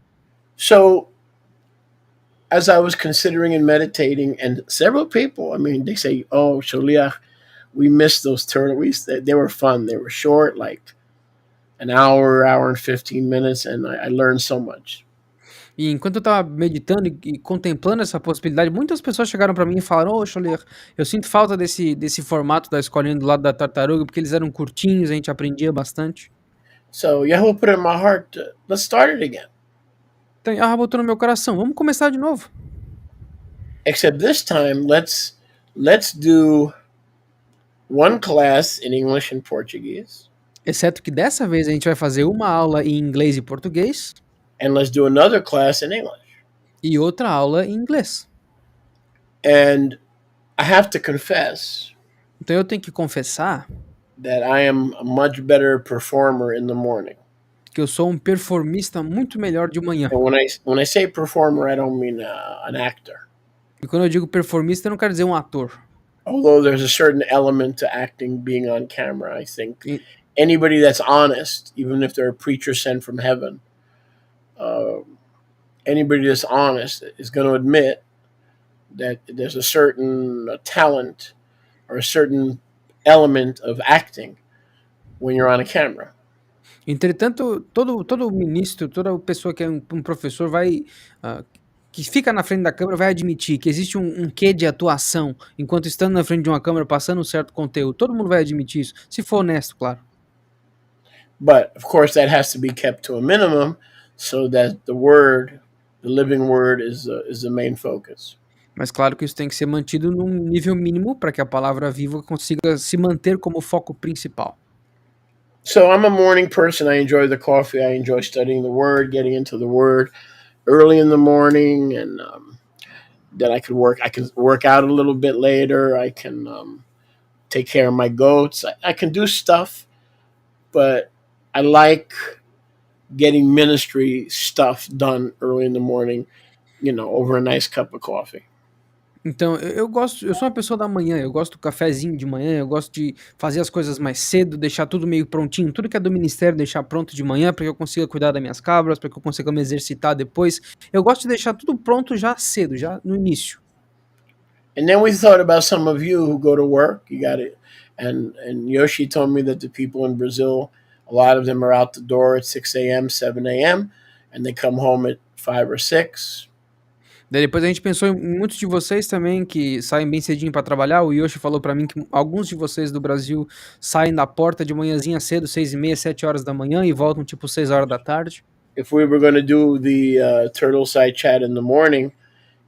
So as I was considering and meditating, and several people, I mean, they say, "Oh, Sholiach, we missed those turtle. They were fun. They were short, like an hour and 15 minutes, and I learned so much. E enquanto eu estava meditando e contemplando essa possibilidade, muitas pessoas chegaram para mim e falaram: Ô, Scholler, eu sinto falta desse formato da escolinha do lado da tartaruga, porque eles eram curtinhos, a gente aprendia bastante. So Yahweh put it in my heart let's start it again. Então, Yahweh botou no meu coração, vamos começar de novo. Except this time, let's do one class in English and Portuguese, Exceto que dessa vez a gente vai fazer uma aula em inglês e português and let's do another class in English. e outra aula em inglês. And I have to confess Então eu tenho que confessar that I am a much better performer in the morning. que eu sou um performista muito melhor de manhã. And when I say performer, I don't mean an actor. E quando eu digo performista, eu não quero dizer um ator. Although there's a certain element to acting being on camera, I think E- anybody that's honest, even if they're a preacher sent from heaven, anybody that's honest is going to admit that there's a certain talent or a certain element of acting when you're on a camera. Entretanto, todo ministro, toda pessoa que é um professor que fica na frente da câmera vai admitir que existe um quê de atuação enquanto estando na frente de uma câmera passando um certo conteúdo. Todo mundo vai admitir isso, se for honesto, claro. But of course, that has to be kept to a minimum so that the living word, is the main focus. Mas claro que isso tem que ser mantido num nível mínimo para que a palavra viva consiga se manter como foco principal. So I'm a morning person. I enjoy the coffee. I enjoy studying the word, getting into the word early in the morning, and then I can work out a little bit later. I can take care of my goats. I can do stuff, but I like getting ministry stuff done early in the morning, over a nice cup of coffee. Então, eu sou uma pessoa da manhã, eu gosto do cafezinho de manhã, eu gosto de fazer as coisas mais cedo, deixar tudo meio prontinho, tudo que é do ministério deixar pronto de manhã para que eu consiga cuidar das minhas cabras, para que eu consiga me exercitar depois. Eu gosto de deixar tudo pronto já cedo, já no início. And then we thought about some of you who go to work. You got it. And Yoshi told me that the people in Brazil, a lot of them are out the door at 6 a.m., 7 a.m., and they come home at 5 or 6. Daí depois a gente pensou em muitos de vocês também que saem bem cedinho para trabalhar. O Yoshi falou para mim que alguns de vocês do Brasil saem da porta de manhãzinha cedo, 6:30, 7 horas da manhã e voltam tipo 6 horas da tarde. If we were going to do the turtle side chat in the morning,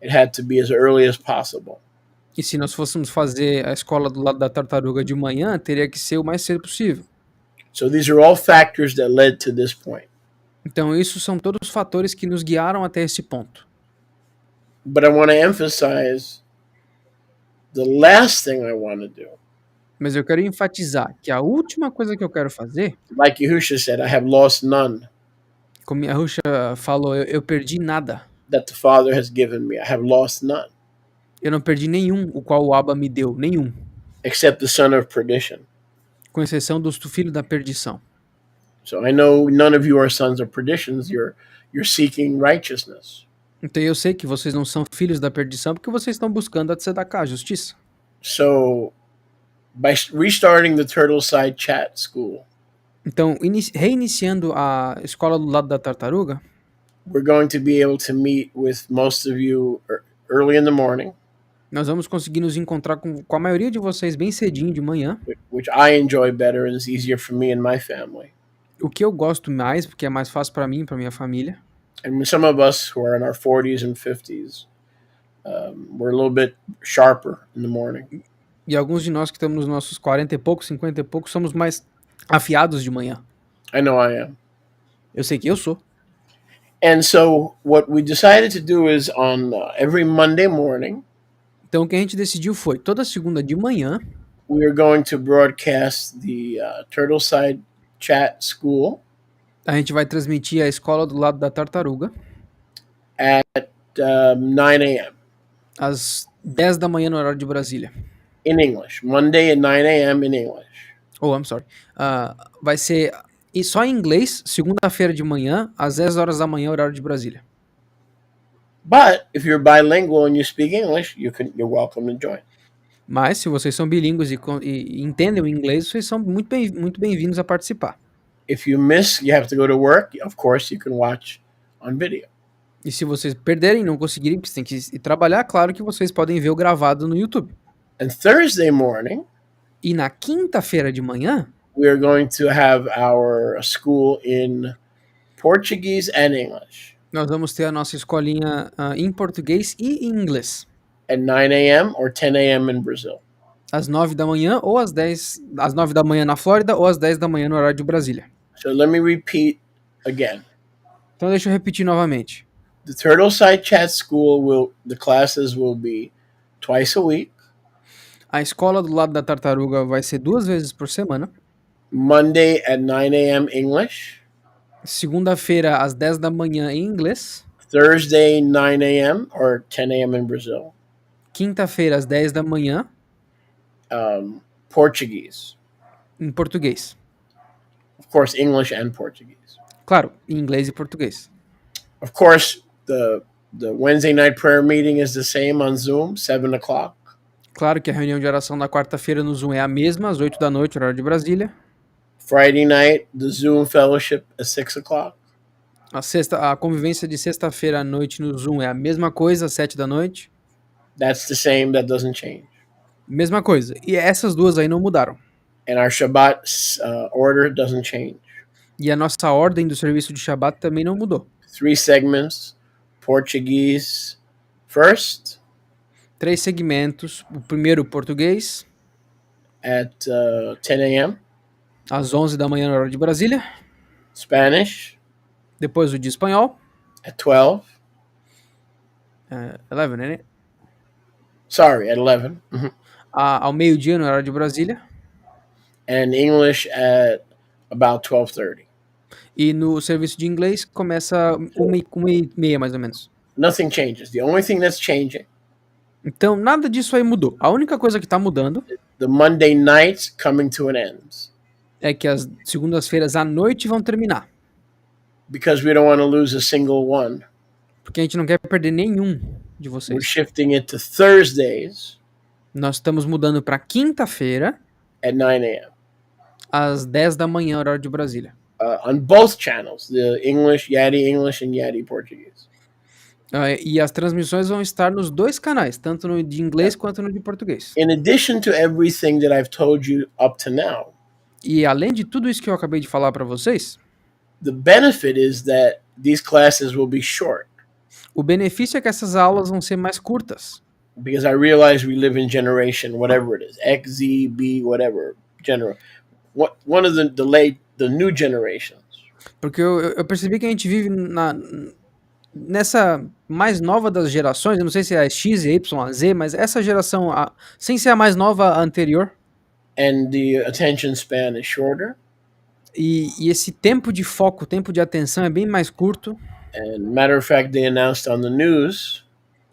it had to be as early as possible. E se nós fôssemos fazer a escola do lado da tartaruga de manhã, teria que ser o mais cedo possível. So these are all factors that led to this point. Então, isso são todos os fatores que nos guiaram até esse ponto. But I want to emphasize the last thing I want to do. Mas eu quero enfatizar que a última coisa que eu quero fazer, Like Yahusha said, I have lost none como a Rusha falou, eu perdi nada. that the Father has given me. I have lost none, Eu não perdi nenhum, o qual o Abba me deu, nenhum. except the son of perdition. Com exceção do filho da perdição. So I know none of you are sons of perditions. You're seeking righteousness. Então eu sei que vocês não são filhos da perdição porque vocês estão buscando a tzedakah, a justiça. So by restarting the Turtle Side Chat School, Então, reiniciando a escola do lado da tartaruga, we're going to be able to meet with most of you early in the morning, nós vamos conseguir nos encontrar com a maioria de vocês bem cedinho de manhã, which I enjoy better and is easier for me and my family. o que eu gosto mais, porque é mais fácil para mim e para minha família. And some of us who are in our 40s and 50s, we're a little bit sharper in the morning. E alguns de nós que estamos nos nossos 40 e poucos, 50 e poucos, somos mais afiados de manhã. I know I am. Eu sei que eu sou. And so what we decided to do is on every Monday morning, Então o que a gente decidiu foi, toda segunda de manhã, we are going to broadcast the Turtle Side Chat School a gente vai transmitir a escola do lado da tartaruga at 9 a.m. às 10 da manhã no horário de Brasília. in English. Monday at 9 a.m. in English. Oh, I'm sorry. Vai ser só em inglês, segunda-feira de manhã, às 10 horas da manhã, horário de Brasília. But if you're bilingual and you speak English, you're welcome to join. Mas se vocês são bilíngues e entendem o inglês, vocês são muito bem-vindos a participar. If you miss, you have to go to work. Of course, you can watch on video. E se vocês perderem, não conseguirem, porque vocês têm que ir trabalhar, claro que vocês podem ver o gravado no YouTube. And Thursday morning, E na quinta-feira de manhã, we are going to have our school in Portuguese and English nós vamos ter a nossa escolinha em português e em inglês. at 9 a.m. or 10 a.m. in Brazil. Às 9 da manhã ou às 9 da manhã na Flórida ou às 10 da manhã no horário de Brasília. So let me repeat again. Então deixa eu repetir novamente. The Turtleside Chat School the classes will be twice a week, A escola do lado da tartaruga vai ser 2 vezes por semana. Monday at 9 a.m. English, Segunda-feira às 10 da manhã em inglês. Thursday 9 a.m. or 10 a.m. in Brazil, Quinta-feira às 10 da manhã Portuguese. em português. Of course, English and Portuguese. Claro, em inglês e português. Of course, the Wednesday night prayer meeting is the same on Zoom, 7 o'clock. Claro que a reunião de oração da quarta-feira no Zoom é a mesma, às 8 da noite, horário de Brasília. Friday night, the Zoom fellowship at 6 o'clock. A convivência de sexta-feira à noite no Zoom é a mesma coisa, às 7 da noite. That's the same, that doesn't change. Mesma coisa. E essas duas aí não mudaram. And our Shabbat order doesn't change. E a nossa ordem do serviço de Shabbat também não mudou. 3 segments, Portuguese first, 3 segmentos. O primeiro, português, at 10 a.m., às 11 da manhã, na hora de Brasília. Spanish Depois o de espanhol. at 12. 11, né? Sorry, at 11. Ao meio-dia, na hora de Brasília. And English at about 12:30. E no serviço de inglês começa 1h30, mais ou menos. Nothing changes. The only thing that's changing, Então, nada disso aí mudou. A única coisa que tá mudando the Monday nights coming to an end. é que as segundas-feiras à noite vão terminar. Because we don't want to lose a single one. Porque a gente não quer perder nenhum de We're vocês. shifting it to Thursdays Nós estamos mudando para quinta-feira, at 9 a.m. às 10 da manhã, horário de Brasília. On both channels, the English, YATI English and YATI Portuguese. E as transmissões vão estar nos 2 canais, tanto no de inglês quanto no de português. In addition to everything that I've told you up to now, E além de tudo isso que eu acabei de falar para vocês, the benefit is that these classes will be short. o benefício é que essas aulas vão ser mais curtas. Because I realize we live in generation, whatever it is, X, Z, B, whatever, one of the new generations. Porque eu percebi que a gente vive nessa mais nova das gerações, eu não sei se é a X, a Y, a Z, mas essa geração, sem ser a mais nova, a anterior. And the attention span is shorter. E esse tempo de foco, tempo de atenção é bem mais curto. And matter of fact, they announced on the news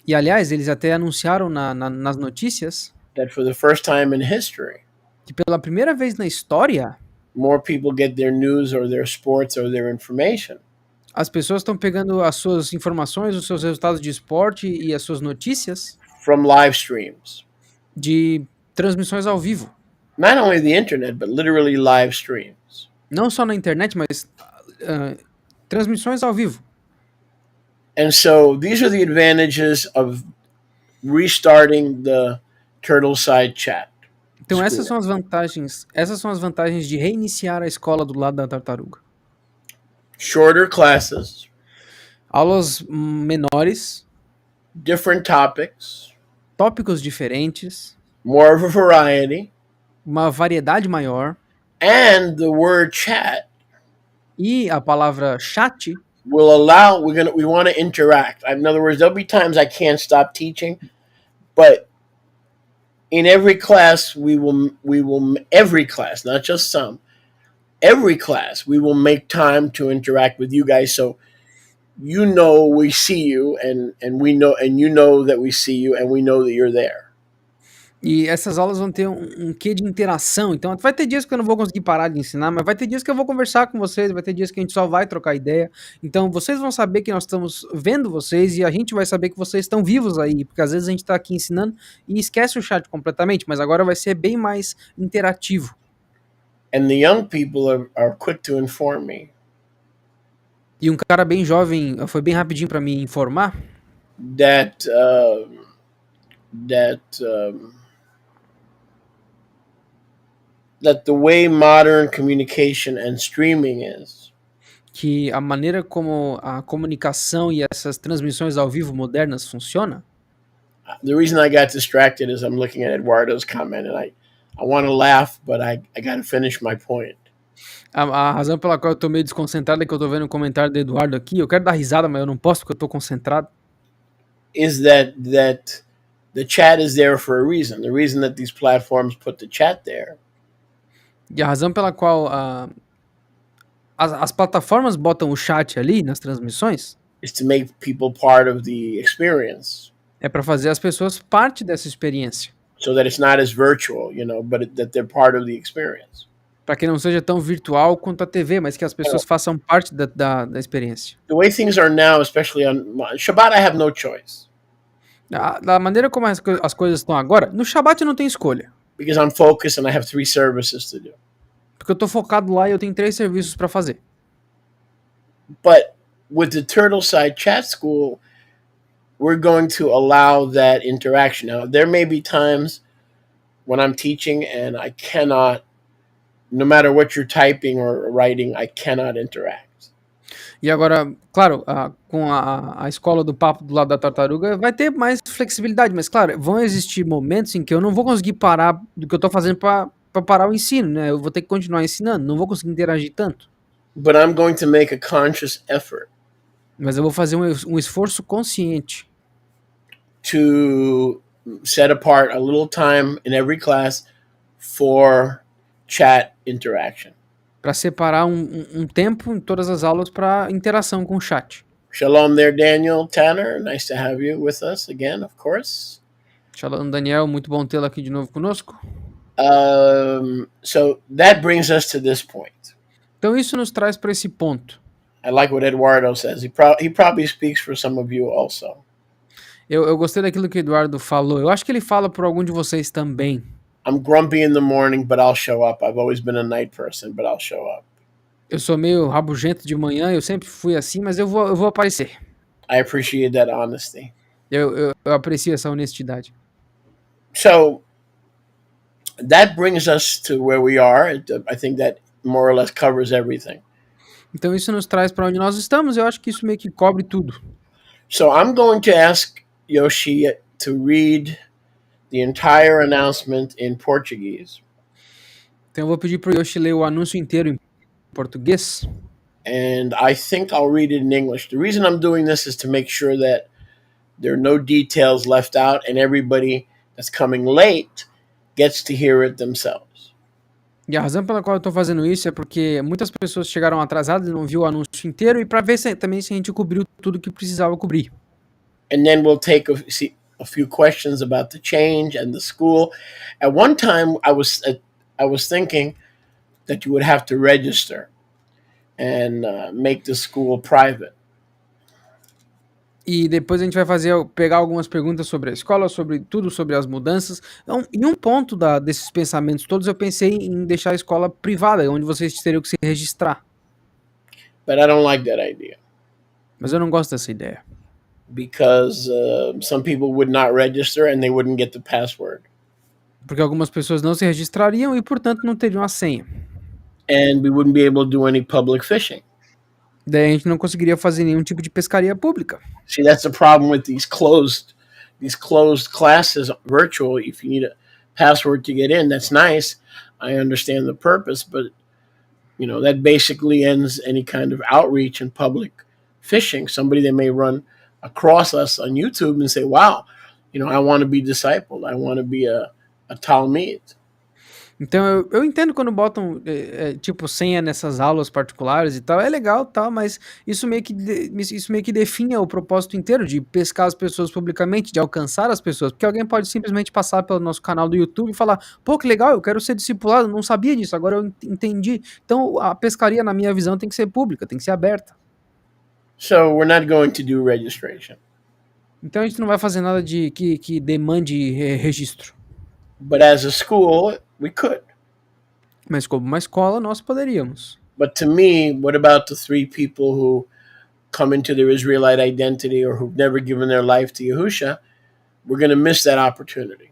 E aliás, eles até anunciaram nas notícias that for the first time in history, que pela primeira vez na história, more people get their news or their sports or their information as pessoas estão pegando as suas informações, os seus resultados de esporte e as suas notícias from live streams. de transmissões ao vivo. Not only the internet, but literally live streams. Não só na internet, mas transmissões ao vivo. And so these are the advantages of restarting the Turtleside Chat. Então School. essas são as vantagens de reiniciar a escola do lado da tartaruga. Shorter classes, Aulas menores, different topics, tópicos diferentes, more of a variety, uma variedade maior, and the word chat e a palavra chat will allow we want to interact. In other words, there'll be times I can't stop teaching, but in every class every class, not just some, every class we will make time to interact with you guys, so you know we see you and we know, and you know that we see you and we know that you're there. E essas aulas vão ter um quê de interação. Então, vai ter dias que eu não vou conseguir parar de ensinar, mas vai ter dias que eu vou conversar com vocês, vai ter dias que a gente só vai trocar ideia. Então, vocês vão saber que nós estamos vendo vocês e a gente vai saber que vocês estão vivos aí, porque às vezes a gente está aqui ensinando e esquece o chat completamente, mas agora vai ser bem mais interativo. And the young people are quick to inform me E um cara bem jovem foi bem rapidinho para me informar that that that the way modern communication and streaming is, que a maneira como a comunicação e essas transmissões ao vivo modernas funciona. the reason I got distracted is I'm looking at Eduardo's comment, and I want to laugh, but I got to finish my point. A razão pela qual eu tô meio desconcentrado é que eu tô vendo o comentário do Eduardo aqui. Eu quero dar risada, mas eu não posso porque eu tô concentrado. Is that the chat is there for a reason. The reason that these platforms put the chat there E a razão pela qual as plataformas botam o chat ali nas transmissões is to make people part of the experience, é para fazer as pessoas parte dessa experiência. so that it's not as virtual, but that they're part of the experience. Para que não seja tão virtual quanto a TV, mas que as pessoas façam parte da experiência. The way things are now, especially on Shabbat, I have no choice Da maneira como as coisas estão agora, no Shabbat eu não tenho escolha. because I'm focused and I have 3 services to do. Porque eu tô focado lá e eu tenho 3 serviços para fazer. But with the Turtleside Chat School, we're going to allow that interaction. Now, there may be times when I'm teaching and I cannot, no matter what you're typing or writing, I cannot interact. E agora, claro, com a escola do papo do lado da tartaruga vai ter mais flexibilidade, mas claro, vão existir momentos em que eu não vou conseguir parar do que eu tô fazendo para parar o ensino, né? Eu vou ter que continuar ensinando, não vou conseguir interagir tanto. But I'm going to make a conscious effort Mas eu vou fazer um esforço consciente to set apart a little time in every class for chat interaction. para separar um tempo em todas as aulas para interação com o chat. Shalom there, Daniel Tanner. Nice to have you with us again, of course. Shalom, Daniel, muito bom tê-lo aqui de novo conosco. So that brings us to this point. Então isso nos traz para esse ponto. I like what Eduardo says. He probably speaks for some of you also. Eu gostei daquilo que o Eduardo falou. Eu acho que ele fala por algum de vocês também. I'm grumpy in the morning, but I'll show up. I've always been a night person, but I'll show up. Eu sou meio rabugento de manhã, eu sempre fui assim, mas eu vou aparecer. I appreciate that honesty. Eu aprecio essa honestidade. So that brings us to where we are. I think that more or less covers everything. Então isso nos traz para onde nós estamos. Eu acho que isso meio que cobre tudo. So I'm going to ask Yoshi to read the entire announcement in Portuguese. Então eu vou pedir para o Yoshi ler o anúncio inteiro em português. And I think I'll read it in English. The reason I'm doing this is to make sure that there are no details left out and everybody that's coming late gets to hear it themselves. E a razão pela qual eu estou fazendo isso é porque muitas pessoas chegaram atrasadas e não viu o anúncio inteiro e para ver também se a gente cobriu tudo que precisava cobrir. And then we'll take a few questions about the change and the school. At one time, I was thinking that you would have to register and make the school private. E depois a gente vai pegar algumas perguntas sobre a escola, sobre tudo, sobre as mudanças. Então, em um ponto desses pensamentos todos, eu pensei em deixar a escola privada, onde vocês teriam que se registrar. But I don't like that idea. Mas eu não gosto dessa ideia. Because some people would not register and they wouldn't get the password. Porque algumas pessoas não se registrariam e, portanto, não teriam a senha. And we wouldn't be able to do any public fishing. Daí a gente não conseguiria fazer nenhum tipo de pescaria pública. See, that's the problem with these closed classes virtual. If you need a password to get in, that's nice. I understand the purpose, but that basically ends any kind of outreach and public fishing. Somebody that may run across us on YouTube and say, wow, I want to be discipled. I want to be a Talmud. Então eu entendo quando botam tipo senha nessas aulas particulares e tal, é legal, tal, mas isso meio que define o propósito inteiro de pescar as pessoas publicamente, de alcançar as pessoas, porque alguém pode simplesmente passar pelo nosso canal do YouTube e falar, pô, que legal, eu quero ser discipulado, não sabia disso, agora eu entendi. Então a pescaria, na minha visão, tem que ser pública, tem que ser aberta. So we're not going to do registration. Então a gente não vai fazer nada que demande registro. But as a school, we could. Mas como uma escola, nós poderíamos. But to me, what about the three people who come into their Israelite identity or who've never given their life to Yahusha? We're going to miss that opportunity.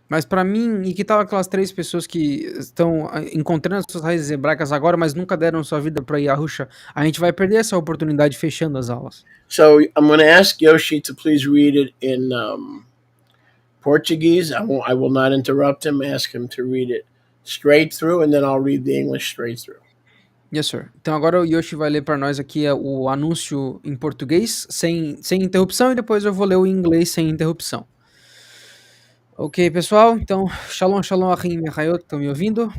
Mas pra mim, e que tal aquelas 3 pessoas que estão encontrando suas raízes hebraicas agora, mas nunca deram sua vida pra Yahusha? A gente vai perder essa oportunidade fechando as aulas. So I'm going to ask Yoshi to please read it in Portuguese. I will not interrupt him. Ask him to read it straight through, and then I'll read the English straight through. Yes, sir. Então agora o Yoshi vai ler pra nós aqui o anúncio em português, sem interrupção, e depois eu vou ler o em inglês sem interrupção. Ok, pessoal? Então, shalom, shalom, Ahim e Ahayot, estão me ouvindo?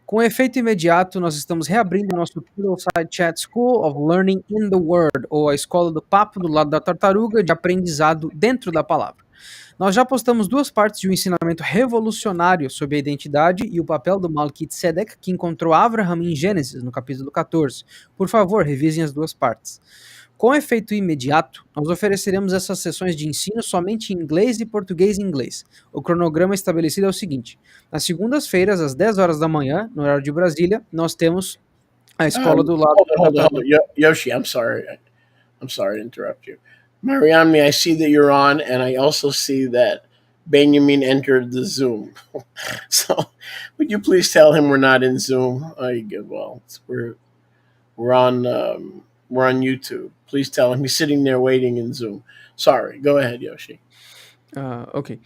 Com efeito imediato, nós estamos reabrindo nosso Side Chat School of Learning in the Word, ou a escola do papo do lado da tartaruga de aprendizado dentro da palavra. Nós já postamos 2 partes de um ensinamento revolucionário sobre a identidade e o papel do Melquisedec que encontrou Abraham em Gênesis, no capítulo 14. Por favor, revisem as 2 partes. Com efeito imediato, nós ofereceremos essas sessões de ensino somente em inglês e português em inglês. O cronograma estabelecido é o seguinte: nas segundas-feiras, às 10 horas da manhã, no horário de Brasília, nós temos a escola do lado. Hold on. Yoshi, I'm sorry. I'm sorry to interrupt you. Mariamne, I see that you're on, and I also see that Benjamin entered the Zoom. So, would you please tell him we're not in Zoom? Well, we're on YouTube. Please tell him he's sitting there waiting in Zoom. Sorry, go ahead, Yoshi. Ok.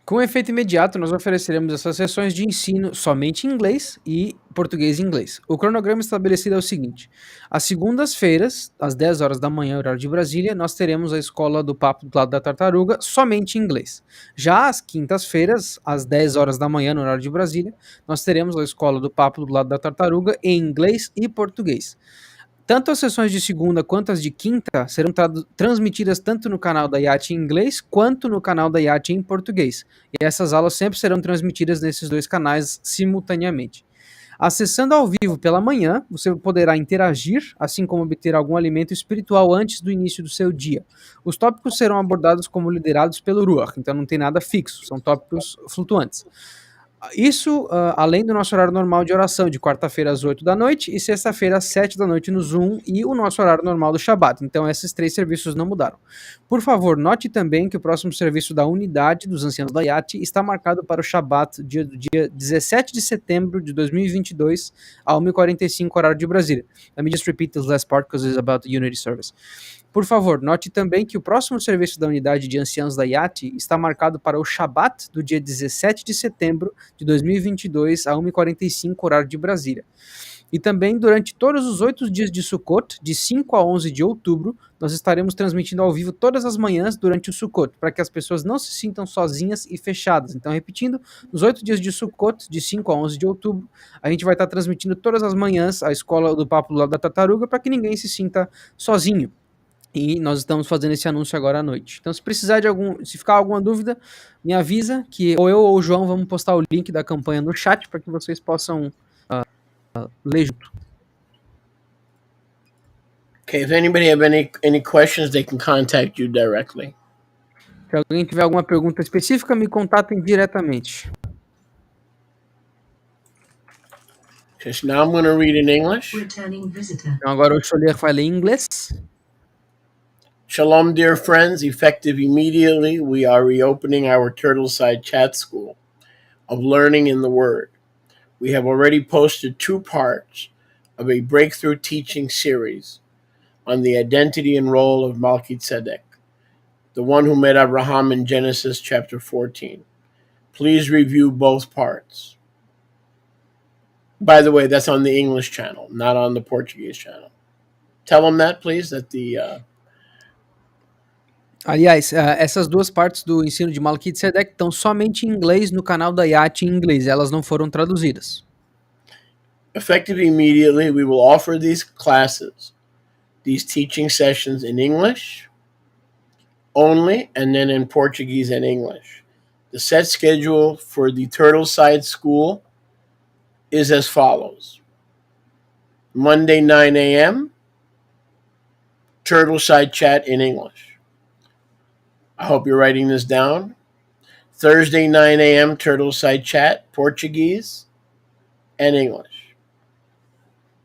Com efeito imediato, nós ofereceremos essas sessões de ensino somente em inglês e português e inglês. O cronograma estabelecido é o seguinte: às segundas-feiras, às 10 horas da manhã, horário de Brasília, nós teremos a escola do papo do lado da tartaruga somente em inglês. Já às quintas-feiras, às 10 horas da manhã, no horário de Brasília, nós teremos a escola do papo do lado da tartaruga em inglês e português. Tanto as sessões de segunda quanto as de quinta serão transmitidas tanto no canal da YATI em inglês quanto no canal da YATI em português. E essas aulas sempre serão transmitidas nesses 2 canais simultaneamente. Acessando ao vivo pela manhã, você poderá interagir, assim como obter algum alimento espiritual antes do início do seu dia. Os tópicos serão abordados como liderados pelo Ruach, então não tem nada fixo, são tópicos flutuantes. Isso além do nosso horário normal de oração, de quarta-feira às 8 da noite e sexta-feira às 7 da noite no Zoom e o nosso horário normal do Shabat. Então esses 3 serviços não mudaram. Por favor, note também que o próximo serviço da unidade dos anciãos da YATI está marcado para o Shabat do dia 17 de setembro de 2022 a 1h45 horário de Brasília. Let me just repeat this last part because it's about the unity service. Por favor, note também que o próximo serviço da unidade de anciãos da YATI está marcado para o Shabat do dia 17 de setembro de 2022 a 1h45 horário de Brasília. E também durante todos os 8 dias de Sukkot, de 5 a 11 de outubro, nós estaremos transmitindo ao vivo todas as manhãs durante o Sukkot, para que as pessoas não se sintam sozinhas e fechadas. Então, repetindo, nos 8 dias de Sukkot, de 5 a 11 de outubro, a gente vai estar transmitindo todas as manhãs a escola do Papo do Lado da Tartaruga, para que ninguém se sinta sozinho. E nós estamos fazendo esse anúncio agora à noite. Então, se ficar alguma dúvida, me avisa que ou eu ou o João vamos postar o link da campanha no chat para que vocês possam ler junto. Okay, if anybody have any questions, they can contact you directly. Se alguém tiver alguma pergunta específica, me contatem diretamente. Okay, so now I'm going to read in English. Então agora o Choler vai ler em inglês. Shalom, dear friends. Effective immediately, we are reopening our Turtleside Chat School of Learning in the Word. We have already posted 2 parts of a breakthrough teaching series on the identity and role of Melchizedek, the one who met Abraham in Genesis chapter 14. Please review both parts. By the way, that's on the English channel, not on the Portuguese channel. Tell them that, please, that the... Aliás, essas duas partes do ensino de Melquisedeque estão somente em inglês no canal da YATI em inglês, elas não foram traduzidas. Effective immediately, we will offer these classes, these teaching sessions in English only, and then in Portuguese and English. The set schedule for the Turtleside School is as follows. Monday, 9 a.m., Turtleside chat in English. I hope you're writing this down. Thursday, 9 a.m., Turtleside chat, Portuguese and English.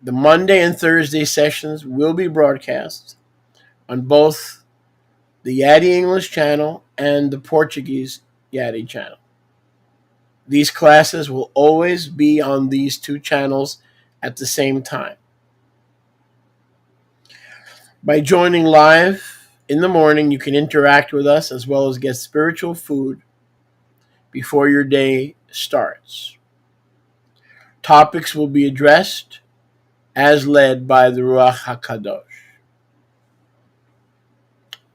The Monday and Thursday sessions will be broadcast on both the YATI English channel and the Portuguese YATI channel. These classes will always be on these two channels at the same time. By joining live in the morning, you can interact with us as well as get spiritual food before your day starts. Topics will be addressed as led by the Ruach HaKadosh.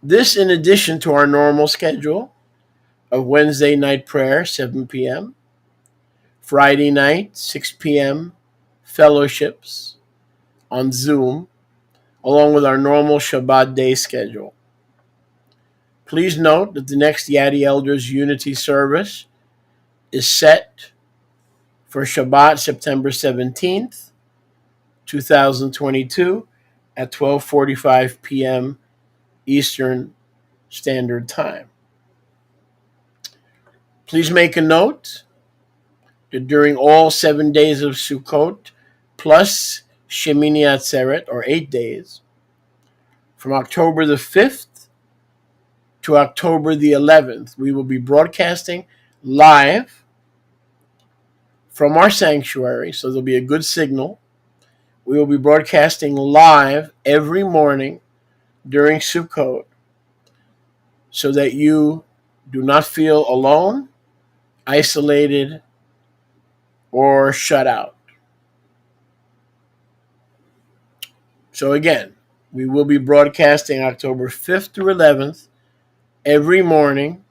This in addition to our normal schedule of Wednesday night prayer, 7 p.m., Friday night, 6 p.m., fellowships on Zoom, along with our normal Shabbat day schedule. Please note that the next YATI Elders Unity service is set for Shabbat, September 17th, 2022, at 12:45 p.m. Eastern Standard Time. Please make a note that during all 7 days of Sukkot, plus Shemini Atzeret, or 8 days, from October the 5th to October the 11th, we will be broadcasting live from our sanctuary, so there'll be a good signal. We will be broadcasting live every morning during Sukkot so that you do not feel alone, isolated, or shut out. So again, we will be broadcasting October 5th through 11th every morning,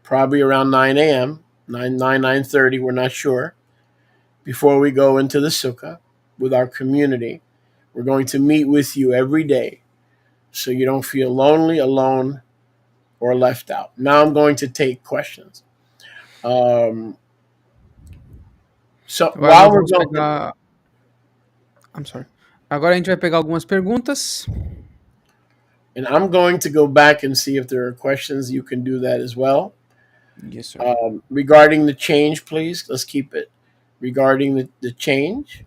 probably around 9 a.m., 9:30, we're not sure, before we go into the Sukkah with our community. We're going to meet with you every day so you don't feel lonely, alone, or left out. Now I'm going to take questions. So Agora while nós we're vamos going, pegar. I'm sorry. Agora a gente vai pegar algumas perguntas. and I'm going to go back and see if there are questions. You can do that as well. Yes, sir. Regarding the change, please, let's keep it. Regarding the change,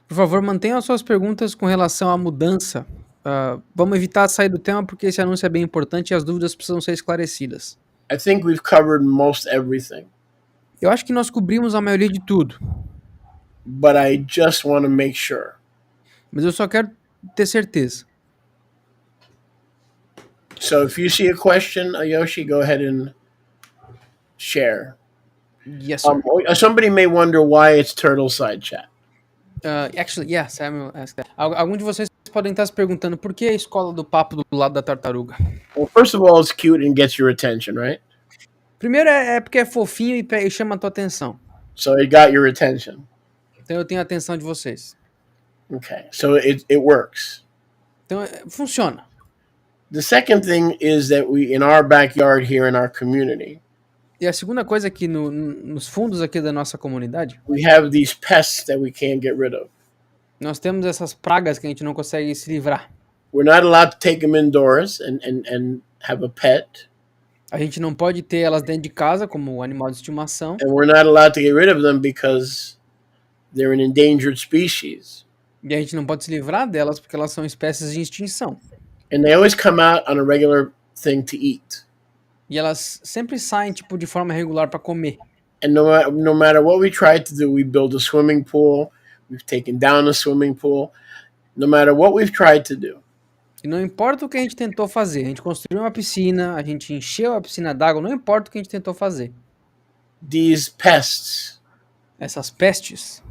Por favor, mantenham as suas perguntas com relação à mudança. Vamos evitar sair do tema porque esse anúncio é bem importante e as dúvidas precisam ser esclarecidas. I think we've covered most everything, Eu acho que nós cobrimos a maioria de tudo, but I just want to make sure. mas eu só quero ter certeza. So if you see a question, Yoshi, go ahead and share. Yes, sir. Somebody may wonder why it's Turtleside Chat. Actually, yeah, Samuel asked that. Algum de vocês podem estar se perguntando por que a escola do papo do lado da tartaruga? Well, first of all, it's cute and gets your attention, right? Primeiro é porque é fofinho e chama a tua atenção. So it got your attention. Então eu tenho a atenção de vocês. Okay, so it works. Então funciona. The second thing is that we, in our backyard here in our community, E a segunda coisa é que nos fundos aqui da nossa comunidade, we have these pests that we can't get rid of. nós temos essas pragas que a gente não consegue se livrar. We're not allowed to take them indoors and have a pet. A gente não pode ter elas dentro de casa como animal de estimação. And we're not allowed to get rid of them because they're an endangered species. E a gente não pode se livrar delas porque elas são espécies em extinção. And they always come out on a regular thing to eat. E elas sempre saem tipo de forma regular para comer. And no matter what we try to do, we build a swimming pool, we've taken down a swimming pool. No matter what we've tried to do. E não importa o que a gente tentou fazer, a gente construiu uma piscina, a gente encheu a piscina d'água, não importa o que a gente tentou fazer. These pests, essas pestes,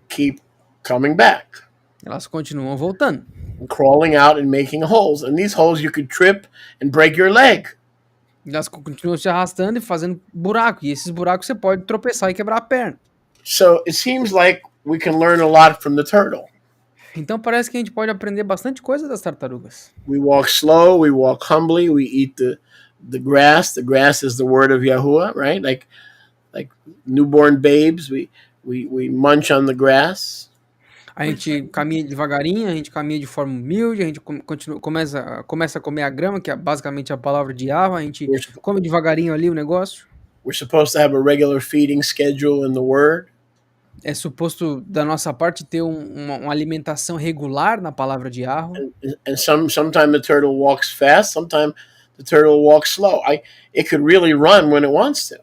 keep coming back. elas continuam voltando. and crawling out and making holes. And these holes you could trip and break your leg. Elas continuam se arrastando e fazendo buraco. E esses buracos você pode tropeçar e quebrar a perna. So it seems like we can learn a lot from the turtle. Então parece que a gente pode aprender bastante coisa das tartarugas. We walk slow, we walk humbly, we eat the grass. The grass is the word of Yahuwah, right? Like newborn babes, we munch on the grass. A gente caminha devagarinho, a gente caminha de forma humilde, a gente começa a comer a grama, que é basicamente a palavra de Yahweh, a gente come devagarinho ali o negócio. We're supposed to have a regular feeding schedule in the word. É suposto, da nossa parte, ter uma alimentação regular na palavra de Yahweh. And sometimes the turtle walks fast, sometimes the turtle walks slow. It could really run when it wants to.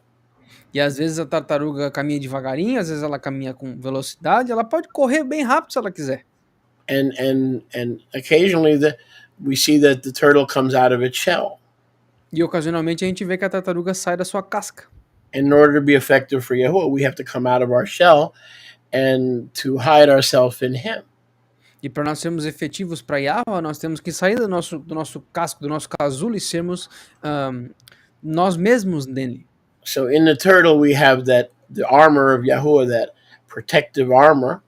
E às vezes a tartaruga caminha devagarinho, às vezes ela caminha com velocidade, ela pode correr bem rápido se ela quiser. And occasionally we see that the turtle comes out of its shell. E ocasionalmente a gente vê que a tartaruga sai da sua casca. In order to be effective for Yahuwah, we have to come out of our shell and to hide ourselves in Him. E para nós sermos efetivos para Yahweh, nós temos que sair do nosso casco, do nosso casulo e sermos nós mesmos nele. So in the turtle we have the armor of Yahuwah, that protective armor.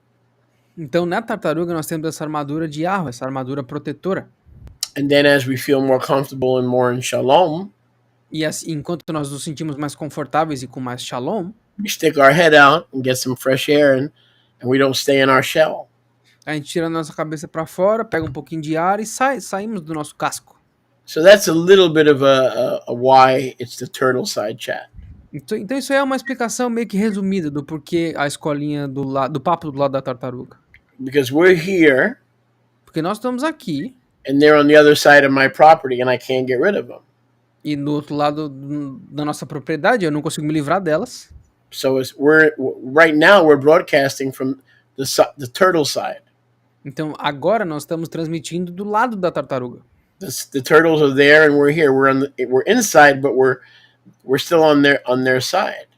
Então na tartaruga nós temos essa armadura de Yahweh, essa armadura protetora. And then as we feel more comfortable and more in shalom, e assim, enquanto nós nos sentimos mais confortáveis e com mais shalom, we stick our head out and get some fresh air and we don't stay in our shell. A gente tira a nossa cabeça para fora, pega um pouquinho de ar e saímos do nosso casco. So that's a little bit of a why it's the turtle side chat. Então isso aí é uma explicação meio que resumida do porquê a escolinha do papo do lado da tartaruga. Because we're here. Porque nós estamos aqui. And they're on the other side of my property and I can't get rid of them. E no outro lado da nossa propriedade eu não consigo me livrar delas. So right now we're broadcasting from the turtle side. Então agora nós estamos transmitindo do lado da tartaruga. The turtles are there and we're here. We're inside, but we're still on their side.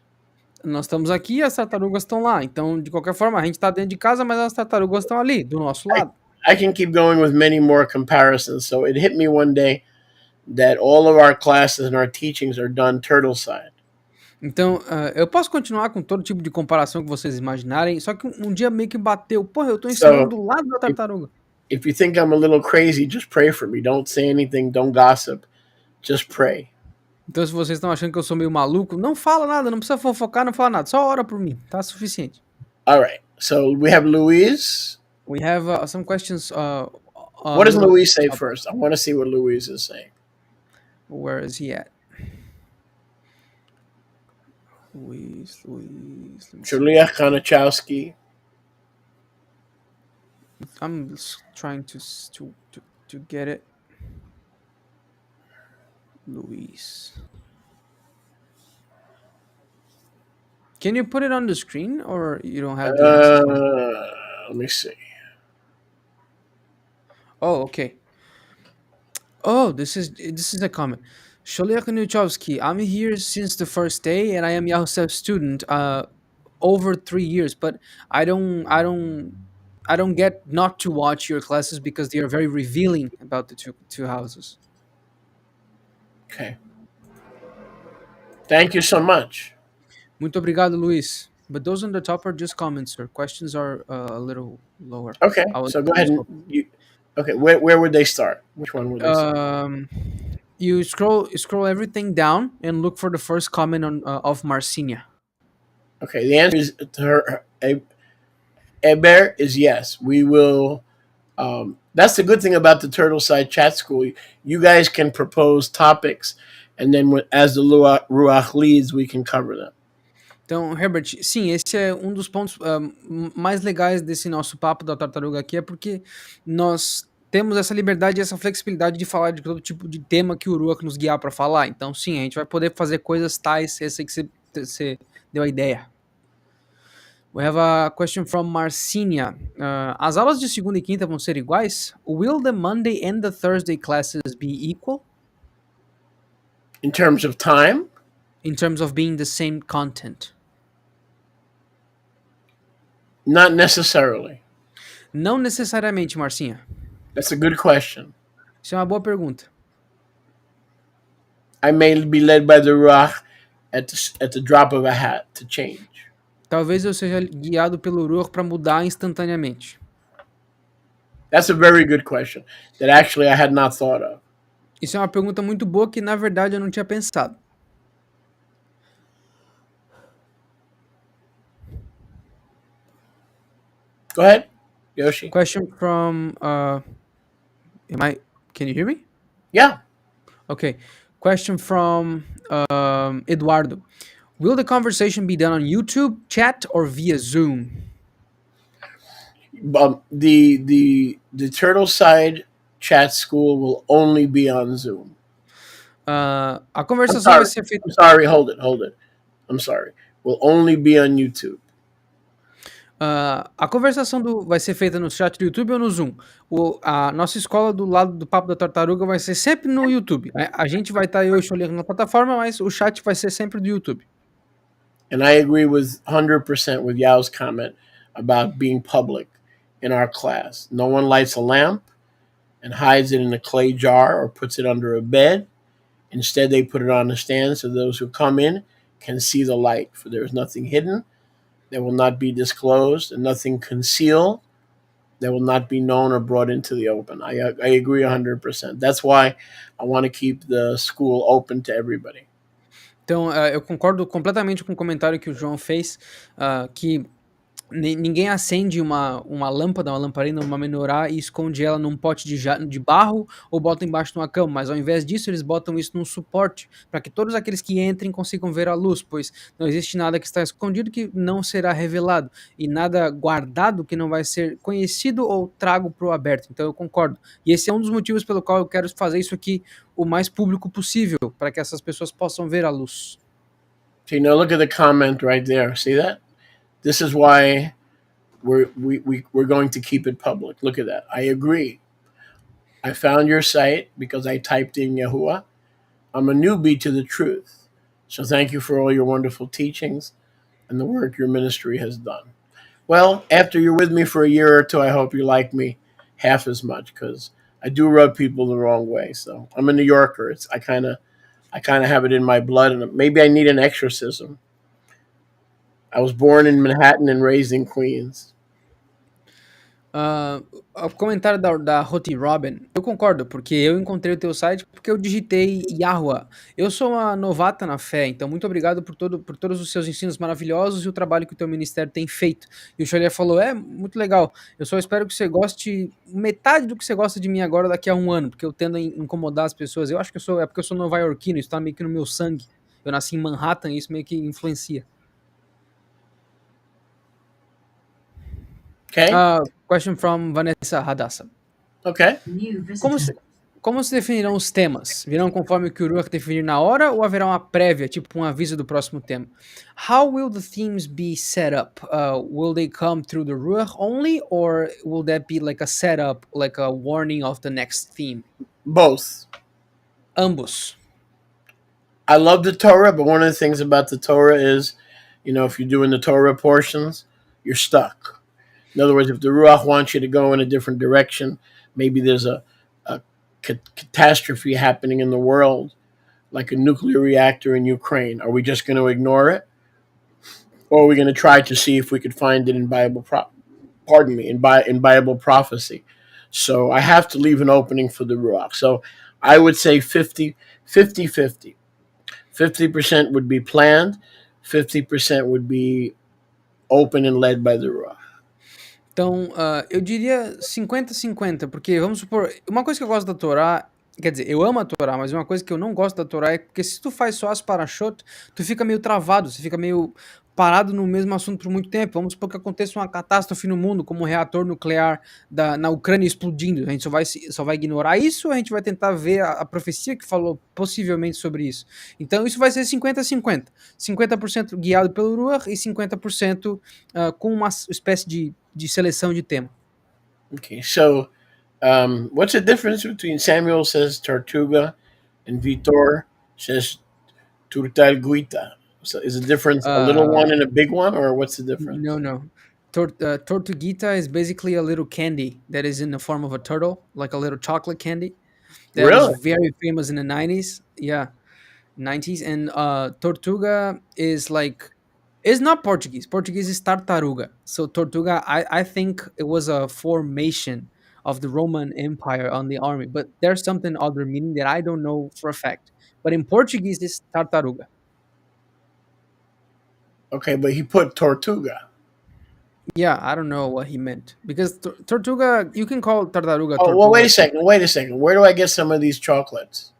Nós estamos aqui e as tartarugas estão lá. Então, de qualquer forma, a gente está dentro de casa, mas as tartarugas estão ali, do nosso lado. I can keep going with many more comparisons. So it hit me one day that all of our classes and our teachings are done turtle side. Então, eu posso continuar com todo tipo de comparação que vocês imaginarem, só que um dia meio que bateu. Porra, eu estou ensinando do lado da tartaruga. If you think I'm a little crazy, just pray for me. Don't say anything, don't gossip. Just pray. Então, se vocês estão achando que eu sou meio maluco, não fala nada, não precisa fofocar, não fala nada. Só ora por mim, tá suficiente. All right. So we have Luis. We have some questions. What does Luis say first? I want to see what Luis is saying. Where is he at? Luis. Julia Konachowski. I'm trying to get it. Luis. Can you put it on the screen or you don't have the let me see. Oh, okay. Oh, this is a comment. Sholiach Nuchovsky, I'm here since the first day and I am Yahusef's student over 3 years, but I don't get not to watch your classes because they are very revealing about the two houses. Okay. Thank you so much. Muito obrigado, Luis. But those on the top are just comments, sir. Questions are a little lower. Okay, so go ahead and okay, where would they start? Which one would they start? You scroll everything down and look for the first comment on of Marcinia. Okay, the answer is to her. Eber is yes. We will. That's the good thing about the Turtle Side Chat School. You guys can propose topics, and then as the Ruach leads, we can cover them. Então, Herbert, sim, esse é um dos pontos mais legais desse nosso papo da tartaruga aqui, é porque nós temos essa liberdade e essa flexibilidade de falar de todo tipo de tema que o Ruach nos guiar para falar. Então, sim, a gente vai poder fazer coisas tais, essa que você deu a ideia. We have a question from Marcinia. As aulas de segunda e quinta vão ser iguais? Will the Monday and the Thursday classes be equal? In terms of time? In terms of being the same content? Not necessarily. Não necessariamente, Marcinha. That's a good question. Isso é uma boa pergunta. I may be led by the Ruach at the drop of a hat to change. Talvez eu seja guiado pelo Ruach para mudar instantaneamente. That's a very good question that actually I had not thought of. Isso é uma pergunta muito boa que, na verdade, eu não tinha pensado. Go ahead, Yoshi. Question from... Can you hear me? Yeah. Okay. Question from Eduardo. Will the conversation be done on YouTube, chat, or via Zoom? The Turtle Side chat school will only be on Zoom. A conversação vai ser feita... I'm sorry, hold it. I'm sorry. Will only be on YouTube. A conversação vai ser feita no chat do YouTube ou no Zoom? A nossa escola do lado do Papo da Tartaruga vai ser sempre no YouTube. A gente vai estar eu e o Xolê na plataforma, mas o chat vai ser sempre do YouTube. And I agree with 100% with Yao's comment about being public in our class. No one lights a lamp and hides it in a clay jar or puts it under a bed. Instead, they put it on a stand so those who come in can see the light, for there is nothing hidden that will not be disclosed, and nothing concealed that will not be known or brought into the open. I agree 100%. That's why I want to keep the school open to everybody. Então, eu concordo completamente com o comentário que o João fez, que ninguém acende uma lâmpada, uma lamparina, uma menorá e esconde ela num pote de barro ou bota embaixo de uma cama, mas ao invés disso eles botam isso num suporte para que todos aqueles que entrem consigam ver a luz, pois não existe nada que está escondido que não será revelado e nada guardado que não vai ser conhecido ou trago para o aberto. Então eu concordo. E esse é um dos motivos pelo qual eu quero fazer isso aqui o mais público possível, para que essas pessoas possam ver a luz. So, look at the comment right there. See that? This is why we're going to keep it public. Look at that. I agree. I found your site because I typed in Yahuwah. I'm a newbie to the truth. So thank you for all your wonderful teachings and the work your ministry has done. Well, after you're with me for a year or two, I hope you like me half as much, because I do rub people the wrong way. So I'm a New Yorker. I kind of have it in my blood, and maybe I need an exorcism. I was born in Manhattan and raised in Queens. O comentário da Roti Robin, eu concordo, porque eu encontrei o teu site porque eu digitei Yahuwah. Eu sou uma novata na fé, então muito obrigado por todos os seus ensinos maravilhosos e o trabalho que o teu ministério tem feito. E o Xavier falou, muito legal, eu só espero que você goste metade do que você gosta de mim agora daqui a um ano, porque eu tendo a incomodar as pessoas. Eu acho que é porque eu sou nova-iorquino, isso tá meio que no meu sangue. Eu nasci em Manhattan e isso meio que influencia. Okay. Question from Vanessa Hadassah. Okay. Como se definirão os temas? Virão conforme o que o Ruach definir na hora ou haverá uma prévia, tipo um aviso do próximo tema? How will the themes be set up? Will they come through the Ruach only, or will that be like a setup, like a warning of the next theme? Both. Ambos. I love the Torah, but one of the things about the Torah is, if you're doing the Torah portions, you're stuck. In other words, if the Ruach wants you to go in a different direction, maybe there's a catastrophe happening in the world, like a nuclear reactor in Ukraine. Are we just going to ignore it? Or are we going to try to see if we could find it in Bible prophecy? So I have to leave an opening for the Ruach. So I would say 50-50. 50% would be planned, 50% would be open and led by the Ruach. Então, eu diria 50-50, porque vamos supor, uma coisa que eu gosto da Torá, quer dizer, eu amo a Torá, mas uma coisa que eu não gosto da Torá é porque se tu faz só as parashot, tu fica meio travado, você fica meio parado no mesmo assunto por muito tempo. Vamos supor que aconteça uma catástrofe no mundo, como um reator nuclear na Ucrânia explodindo. A gente só vai ignorar isso ou a gente vai tentar ver a profecia que falou possivelmente sobre isso? Então isso vai ser 50-50. 50% guiado pelo Ruach e 50% com uma espécie de seleção de tema. Okay, so what's the difference between Samuel says Tartaruga and Vitor says Turtalguita? So is the difference a little one and a big one, or what's the difference? No. Tortuguita is basically a little candy that is in the form of a turtle, like a little chocolate candy that was Really? very famous in the 90s. Yeah, 90s. And Tortuga is like, it's not Portuguese. Portuguese is tartaruga. So Tortuga, I think it was a formation of the Roman Empire on the army, but there's something other meaning that I don't know for a fact. But in Portuguese, it's tartaruga. Okay, but he put Tortuga. Yeah, I don't know what he meant because Tortuga, you can call tartaruga Oh, well, wait Tortuga a too. second. Wait a second. Where do I get some of these chocolates?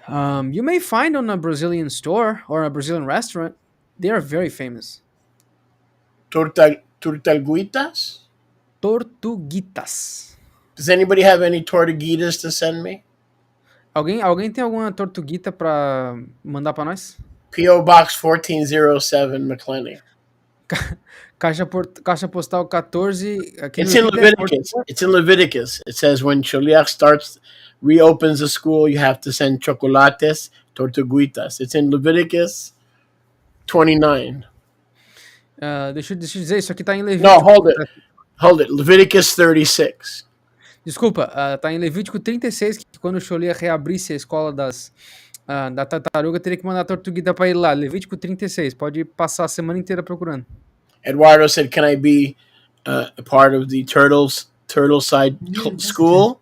You may find on a Brazilian store or a Brazilian restaurant. They are very famous. Tortuguitas? Tortuguitas. Does anybody have any tortuguitas to send me? Alguém tem alguma tortuguita pra mandar pra nós? P.O. Box 1407, McClenny. Caixa postal 14. Can you It's in repeat that? Leviticus. It's in Leviticus. It says when Sholiach reopens the school, you have to send chocolates, tortuguitas. It's in Leviticus 29. Deixa eu dizer, isso aqui tá em No, Levítico. hold it. Hold it. Leviticus 36. Desculpa, tá em Levítico 36, que quando o Cholia reabrisse a escola da tartaruga, teria que mandar a tortuguita pra ele lá. Levítico 36, pode passar a semana inteira procurando. Eduardo said, "Can I be a part of the turtle side school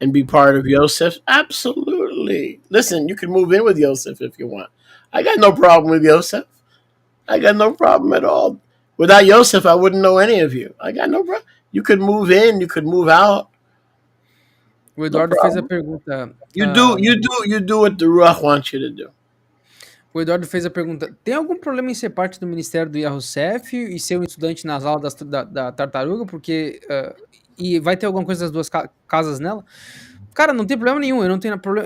and be part of Yosef?" Absolutely. Listen, you can move in with Yosef if you want. I got no problem with Yosef. I got no problem at all. Without Yosef, I wouldn't know any of you. I got no problem. You could move in. You could move out. O No Eduardo fez a problem. pergunta. You do what the Ruach wants you to do. O Eduardo fez a pergunta: tem algum problema em ser parte do ministério do Yahusef e ser um estudante nas aulas da tartaruga? Porque. E vai ter alguma coisa das duas casas nela? Cara, não tem problema nenhum. Eu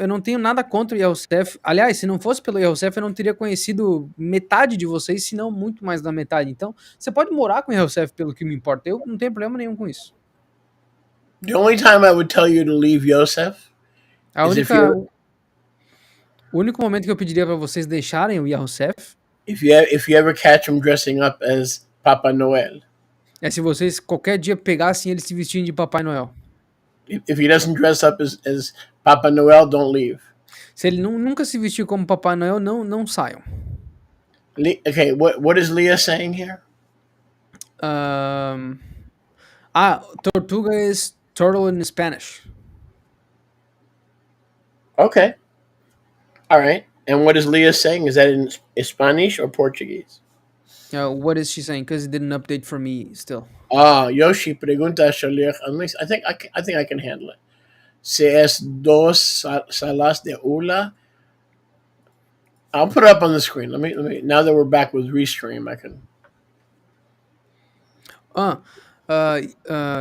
não tenho nada contra o Yahusef. Aliás, se não fosse pelo Yahusef, eu não teria conhecido metade de vocês, se não muito mais da metade. Então, você pode morar com o Yahusef, pelo que me importa. Eu não tenho problema nenhum com isso. The only time I would tell you to leave Yosef A is única. O único momento que eu pediria para vocês deixarem o Yahusef if you ever catch him dressing up as Papa Noel. é se vocês qualquer dia pegassem ele se vestindo de Papai Noel. If he doesn't dress up as Papa Noel, don't leave. Se ele nunca se vestiu como Papai Noel, não saiam. Okay, what is Leah saying here? Tortuga is turtle in Spanish. Okay. All right. And what is Leah saying? Is that in Spanish or Portuguese? What is she saying? Because it didn't update for me still. Yoshi pregunta a Shaliach. I think I can handle it. Si es dos salas de ula. I'll put it up on the screen. Let me. Now that we're back with Restream, I can.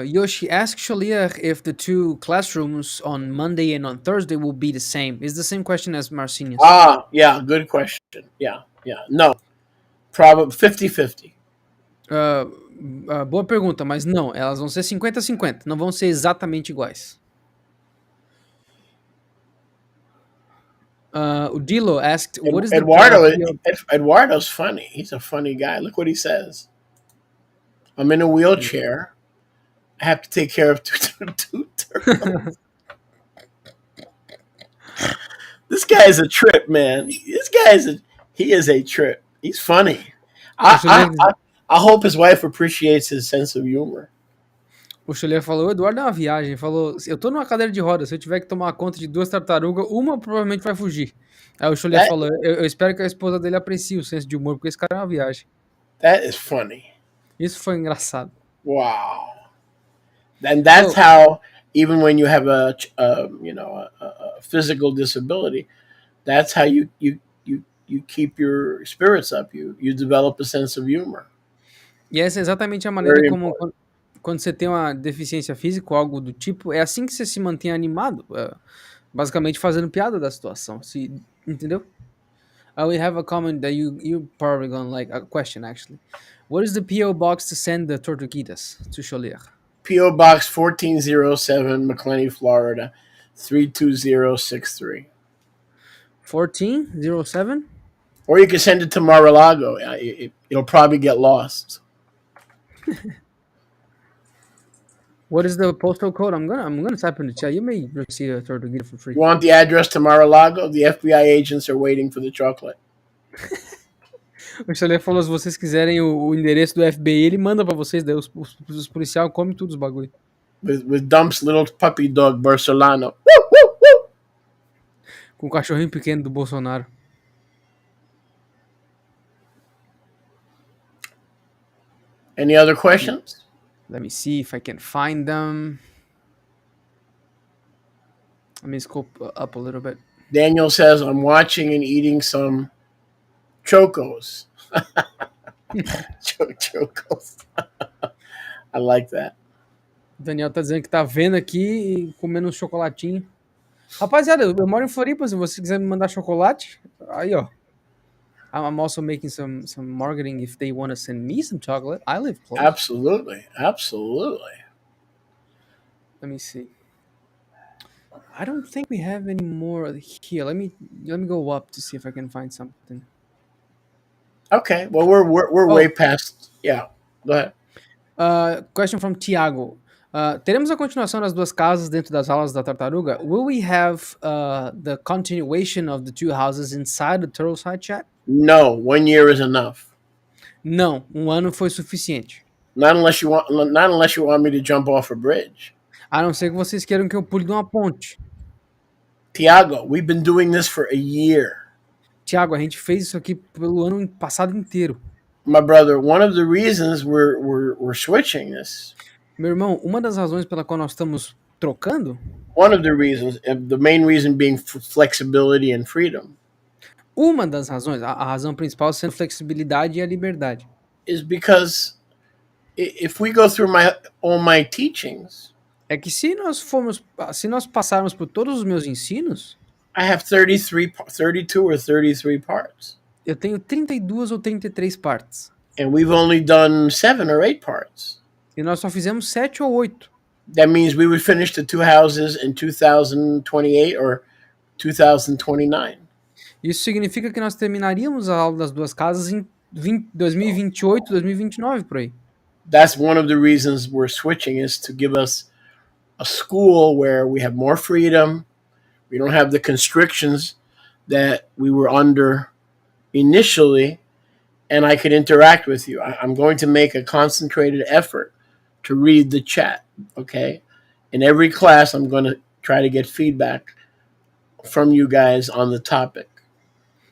Yoshi asked Shaliach if the two classrooms on Monday and on Thursday will be the same. It's the same question as Marcinus. Yeah, good question. Yeah. No, probably 50-50. Boa pergunta, mas não, elas vão ser 50-50, não vão ser exatamente iguais. O Dilo asked, what is Eduardo's funny. He's a funny guy. Look what he says. I'm in a wheelchair. I have to take care of two turtles. This guy is a trip, man. He is a trip. He's funny. I hope his wife appreciates his sense of humor. O Chulé falou, o Eduardo é uma viagem. Falou, eu tô numa cadeira de rodas, se eu tiver que tomar conta de duas tartarugas, uma provavelmente vai fugir. Aí o Chulé falou, eu espero que a esposa dele aprecie o senso de humor, porque esse cara é uma viagem. That is funny. Isso foi engraçado. Wow. And that's how, even when you have a physical disability, that's how you keep your spirits up. You develop a sense of humor. E essa é exatamente a maneira como quando você tem uma deficiência física ou algo do tipo, é assim que você se mantém animado, basicamente fazendo piada da situação, entendeu? We have a comment that you probably gonna like, a question actually. What is the P.O. box to send the tortuguitas to Cholier? P.O. Box 1407, McClenny, Florida, 32063. 1407? Or you can send it to Mar-a-Lago. It'll probably get lost. What is the postal code? I'm gonna type in the chat. You may receive a tortuguita for free. You want the address to Mar-a-Lago? The FBI agents are waiting for the chocolate. O Chalé falou, se vocês quiserem o endereço do FBI, ele manda pra vocês, daí os policiais comem tudo os bagulho. With Dump's little puppy dog, Barcelona. Com o cachorrinho pequeno do Bolsonaro. Any other questions? Let me see if I can find them. Let me scope up a little bit. Daniel says, I'm watching and eating some chocos. Chocos. I like that. Daniel tá dizendo que tá vendo aqui e comendo um chocolatinho. Rapaziada, eu moro em Floripa, se você quiser me mandar chocolate, aí ó. I'm also making some marketing if they want to send me some chocolate. I live close. Absolutely. Absolutely. Let me see. I don't think we have any more here. Let me go up to see if I can find something. Okay. Well, we're way past. Yeah. Go ahead. Question from Tiago. Teremos a continuação das duas casas dentro das aulas da Tartaruga? Will we have the continuation of the two houses inside the Turtle Side chat? No, 1 year is enough. Não, ano foi suficiente. Not unless you want me to jump off a bridge. A não ser que vocês queiram que eu pule de uma ponte. Tiago, we've been doing this for a year. Tiago, a gente fez isso aqui pelo ano passado inteiro. My brother, one of the reasons we're switching this. Meu irmão, uma das razões pela qual nós estamos trocando. One of the reasons, the main reason being flexibility and freedom. Uma das razões, a razão principal sendo flexibilidade e a liberdade. Is because if we go through all my teachings. É que se nós passarmos por todos os meus ensinos, I have 32 or 33 parts. Eu tenho 32 ou 33 partes. And we've only done 7 or 8 parts. E nós só fizemos 7 ou 8. That means we would finish the two houses in 2028 or 2029. Isso significa que nós terminaríamos a aula das duas casas em 2028, 2029 por aí. That's one of the reasons we're switching, is to give us a school where we have more freedom. We don't have the constrictions that we were under initially, and I could interact with you. I'm going to make a concentrated effort to read the chat, okay? In every class, I'm going to try to get feedback from you guys on the topic.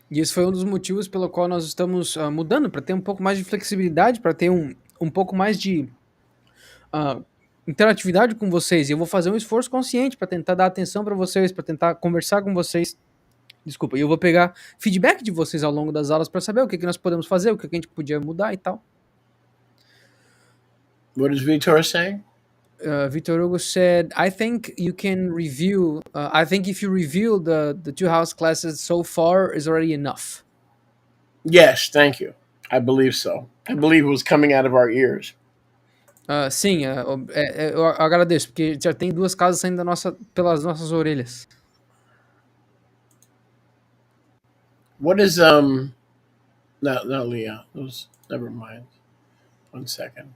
E esse foi um dos motivos pelo qual nós estamos mudando, para ter um pouco mais de flexibilidade, para ter um pouco mais de interatividade com vocês. E eu vou fazer um esforço consciente para tentar dar atenção para vocês, para tentar conversar com vocês. Desculpa, e eu vou pegar feedback de vocês ao longo das aulas para saber o que nós podemos fazer, o que a gente podia mudar e tal. What is Vitor saying? Vitor Hugo said, I think you can review, I think if you review the two house classes so far is already enough. Yes, thank you. I believe so. I believe it was coming out of our ears. Sim, eu agradeço, porque já tem duas casas saindo pelas nossas orelhas. What is, no, Leah. Never mind. 1 second.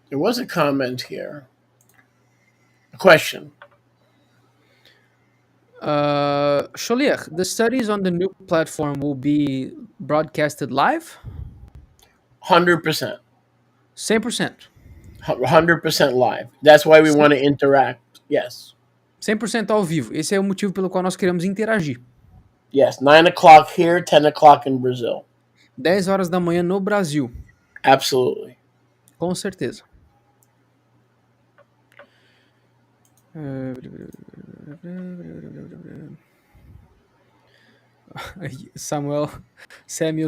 There was a comment here. A question. Sholiach, the studies on the new platform will be broadcasted live? 100%. 100%. 100% live. That's why we want to interact. Yes. 100% ao vivo. Esse é o motivo pelo qual nós queremos interagir. Yes, 9 o'clock here, 10 o'clock in Brazil. 10 horas da manhã no Brasil. Absolutely. Com certeza. Samuel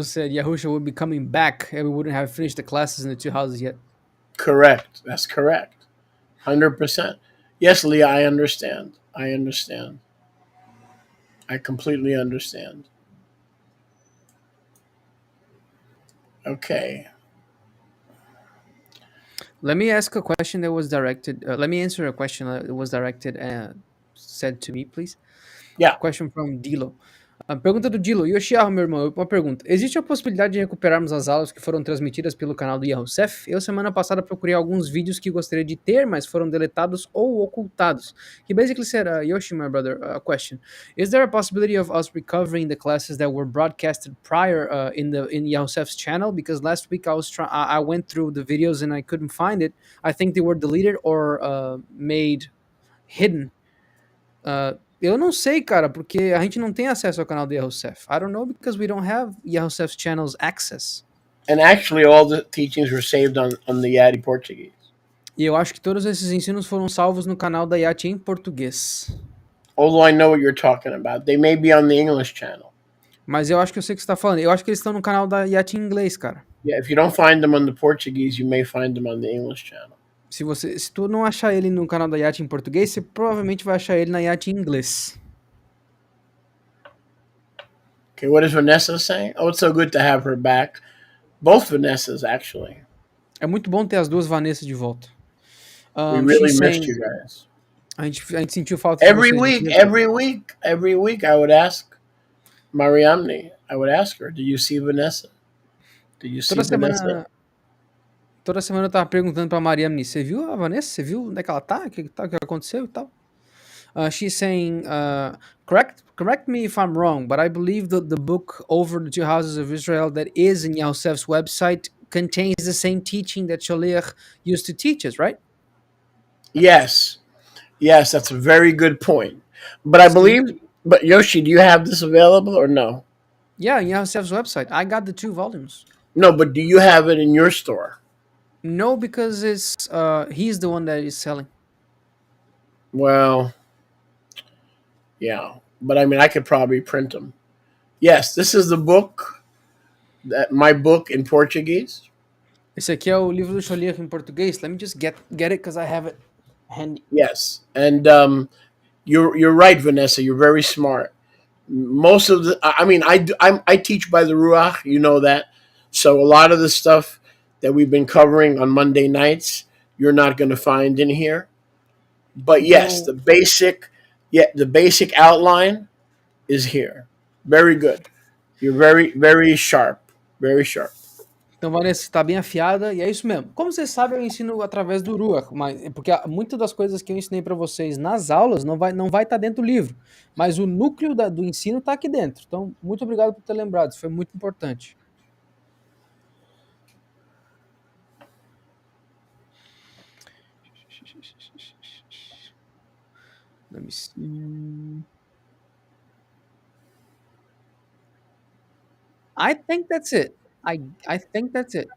said Yahusha would be coming back and we wouldn't have finished the classes in the two houses yet. Correct. That's correct. 100%. Yes, Leah, I understand. I completely understand. Okay. Let me ask a question that was directed. Let me answer a question that was directed and said to me, please. Yeah. Question from Dilo. A pergunta do Dilo. Yoshiaro, meu irmão, uma pergunta. Existe a possibilidade de recuperarmos as aulas que foram transmitidas pelo canal do Yahusef? Eu, semana passada, procurei alguns vídeos que gostaria de ter, mas foram deletados ou ocultados. He basically said, Yoshi, my brother, a question. Is there a possibility of us recovering the classes that were broadcasted prior in Yahusef's channel? Because last week I went through the videos and I couldn't find it. I think they were deleted or made hidden. Eu não sei, cara, porque a gente não tem acesso ao canal do Yahusef. I don't know because we don't have Yahusef's channel's access. And actually, all the teachings were saved on the YATI Português. E eu acho que todos esses ensinos foram salvos no canal da YATI em português. Although I know what you're talking about. They may be on the English channel. Mas eu acho que eu sei o que você tá falando. Eu acho que eles estão no canal da YATI em inglês, cara. Yeah, if you don't find them on the Portuguese, you may find them on the English channel. Se tu não achar ele no canal da YATI em português, você provavelmente vai achar ele na YATI em inglês. Okay, what is Vanessa saying? Oh, it's so good to have her back. Both Vanessas, actually. É muito bom ter as duas Vanessas de volta. We really missed you guys. A gente sentiu falta de Every vocês. every week, I would ask Mariamne. I would ask her, "Did you see Vanessa? Did you see Vanessa?" Toda semana eu tava perguntando pra Mariamne, você viu a Vanessa? Você viu onde é que ela tá? O que aconteceu e tal? She's saying, correct me if I'm wrong, but I believe that the book Over the Two Houses of Israel that is in Yahusef's website contains the same teaching that Sholech used to teach us, right? Yes, that's a very good point. But I believe, but Yoshi, do you have this available or no? Yeah, in Yahusef's website. I got the 2 volumes. No, but do you have it in your store? No, because it's he's the one that is selling. Well, yeah, but I mean, I could probably print them. Yes, this is the book, my book in Portuguese. Esse aqui é o livro do Sholech em português. Let me just get it because I have it handy. Yes, and you're right, Vanessa. You're very smart. Most of the, I mean, I teach by the Ruach. You know that. So a lot of the stuff that we've been covering on Monday nights, you're not going to find in here. But yes, the basic outline is here. Very good. You're very, very sharp. Very sharp. Então, Vanessa, está bem afiada e é isso mesmo. Como você sabe, eu ensino através do Ruach, porque muitas das coisas que eu ensinei para vocês nas aulas não vai estar dentro do livro, mas o núcleo do ensino está aqui dentro. Então, muito obrigado por ter lembrado, isso foi muito importante. Let me see. I think that's it. I think that's it.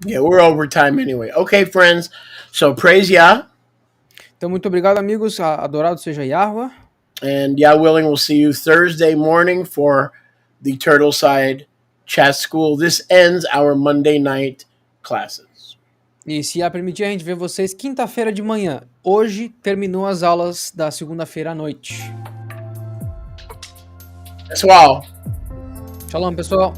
Yeah, we're over time anyway. Okay, friends. So praise Yah. Então, muito obrigado, amigos. Adorado seja Yahweh. And Yah willing, we'll see you Thursday morning for the Turtleside Chat School. This ends our Monday night classes. E se Yah permitir, a gente vê vocês quinta-feira de manhã. Hoje terminou as aulas da segunda-feira à noite. Pessoal. Shalom, pessoal.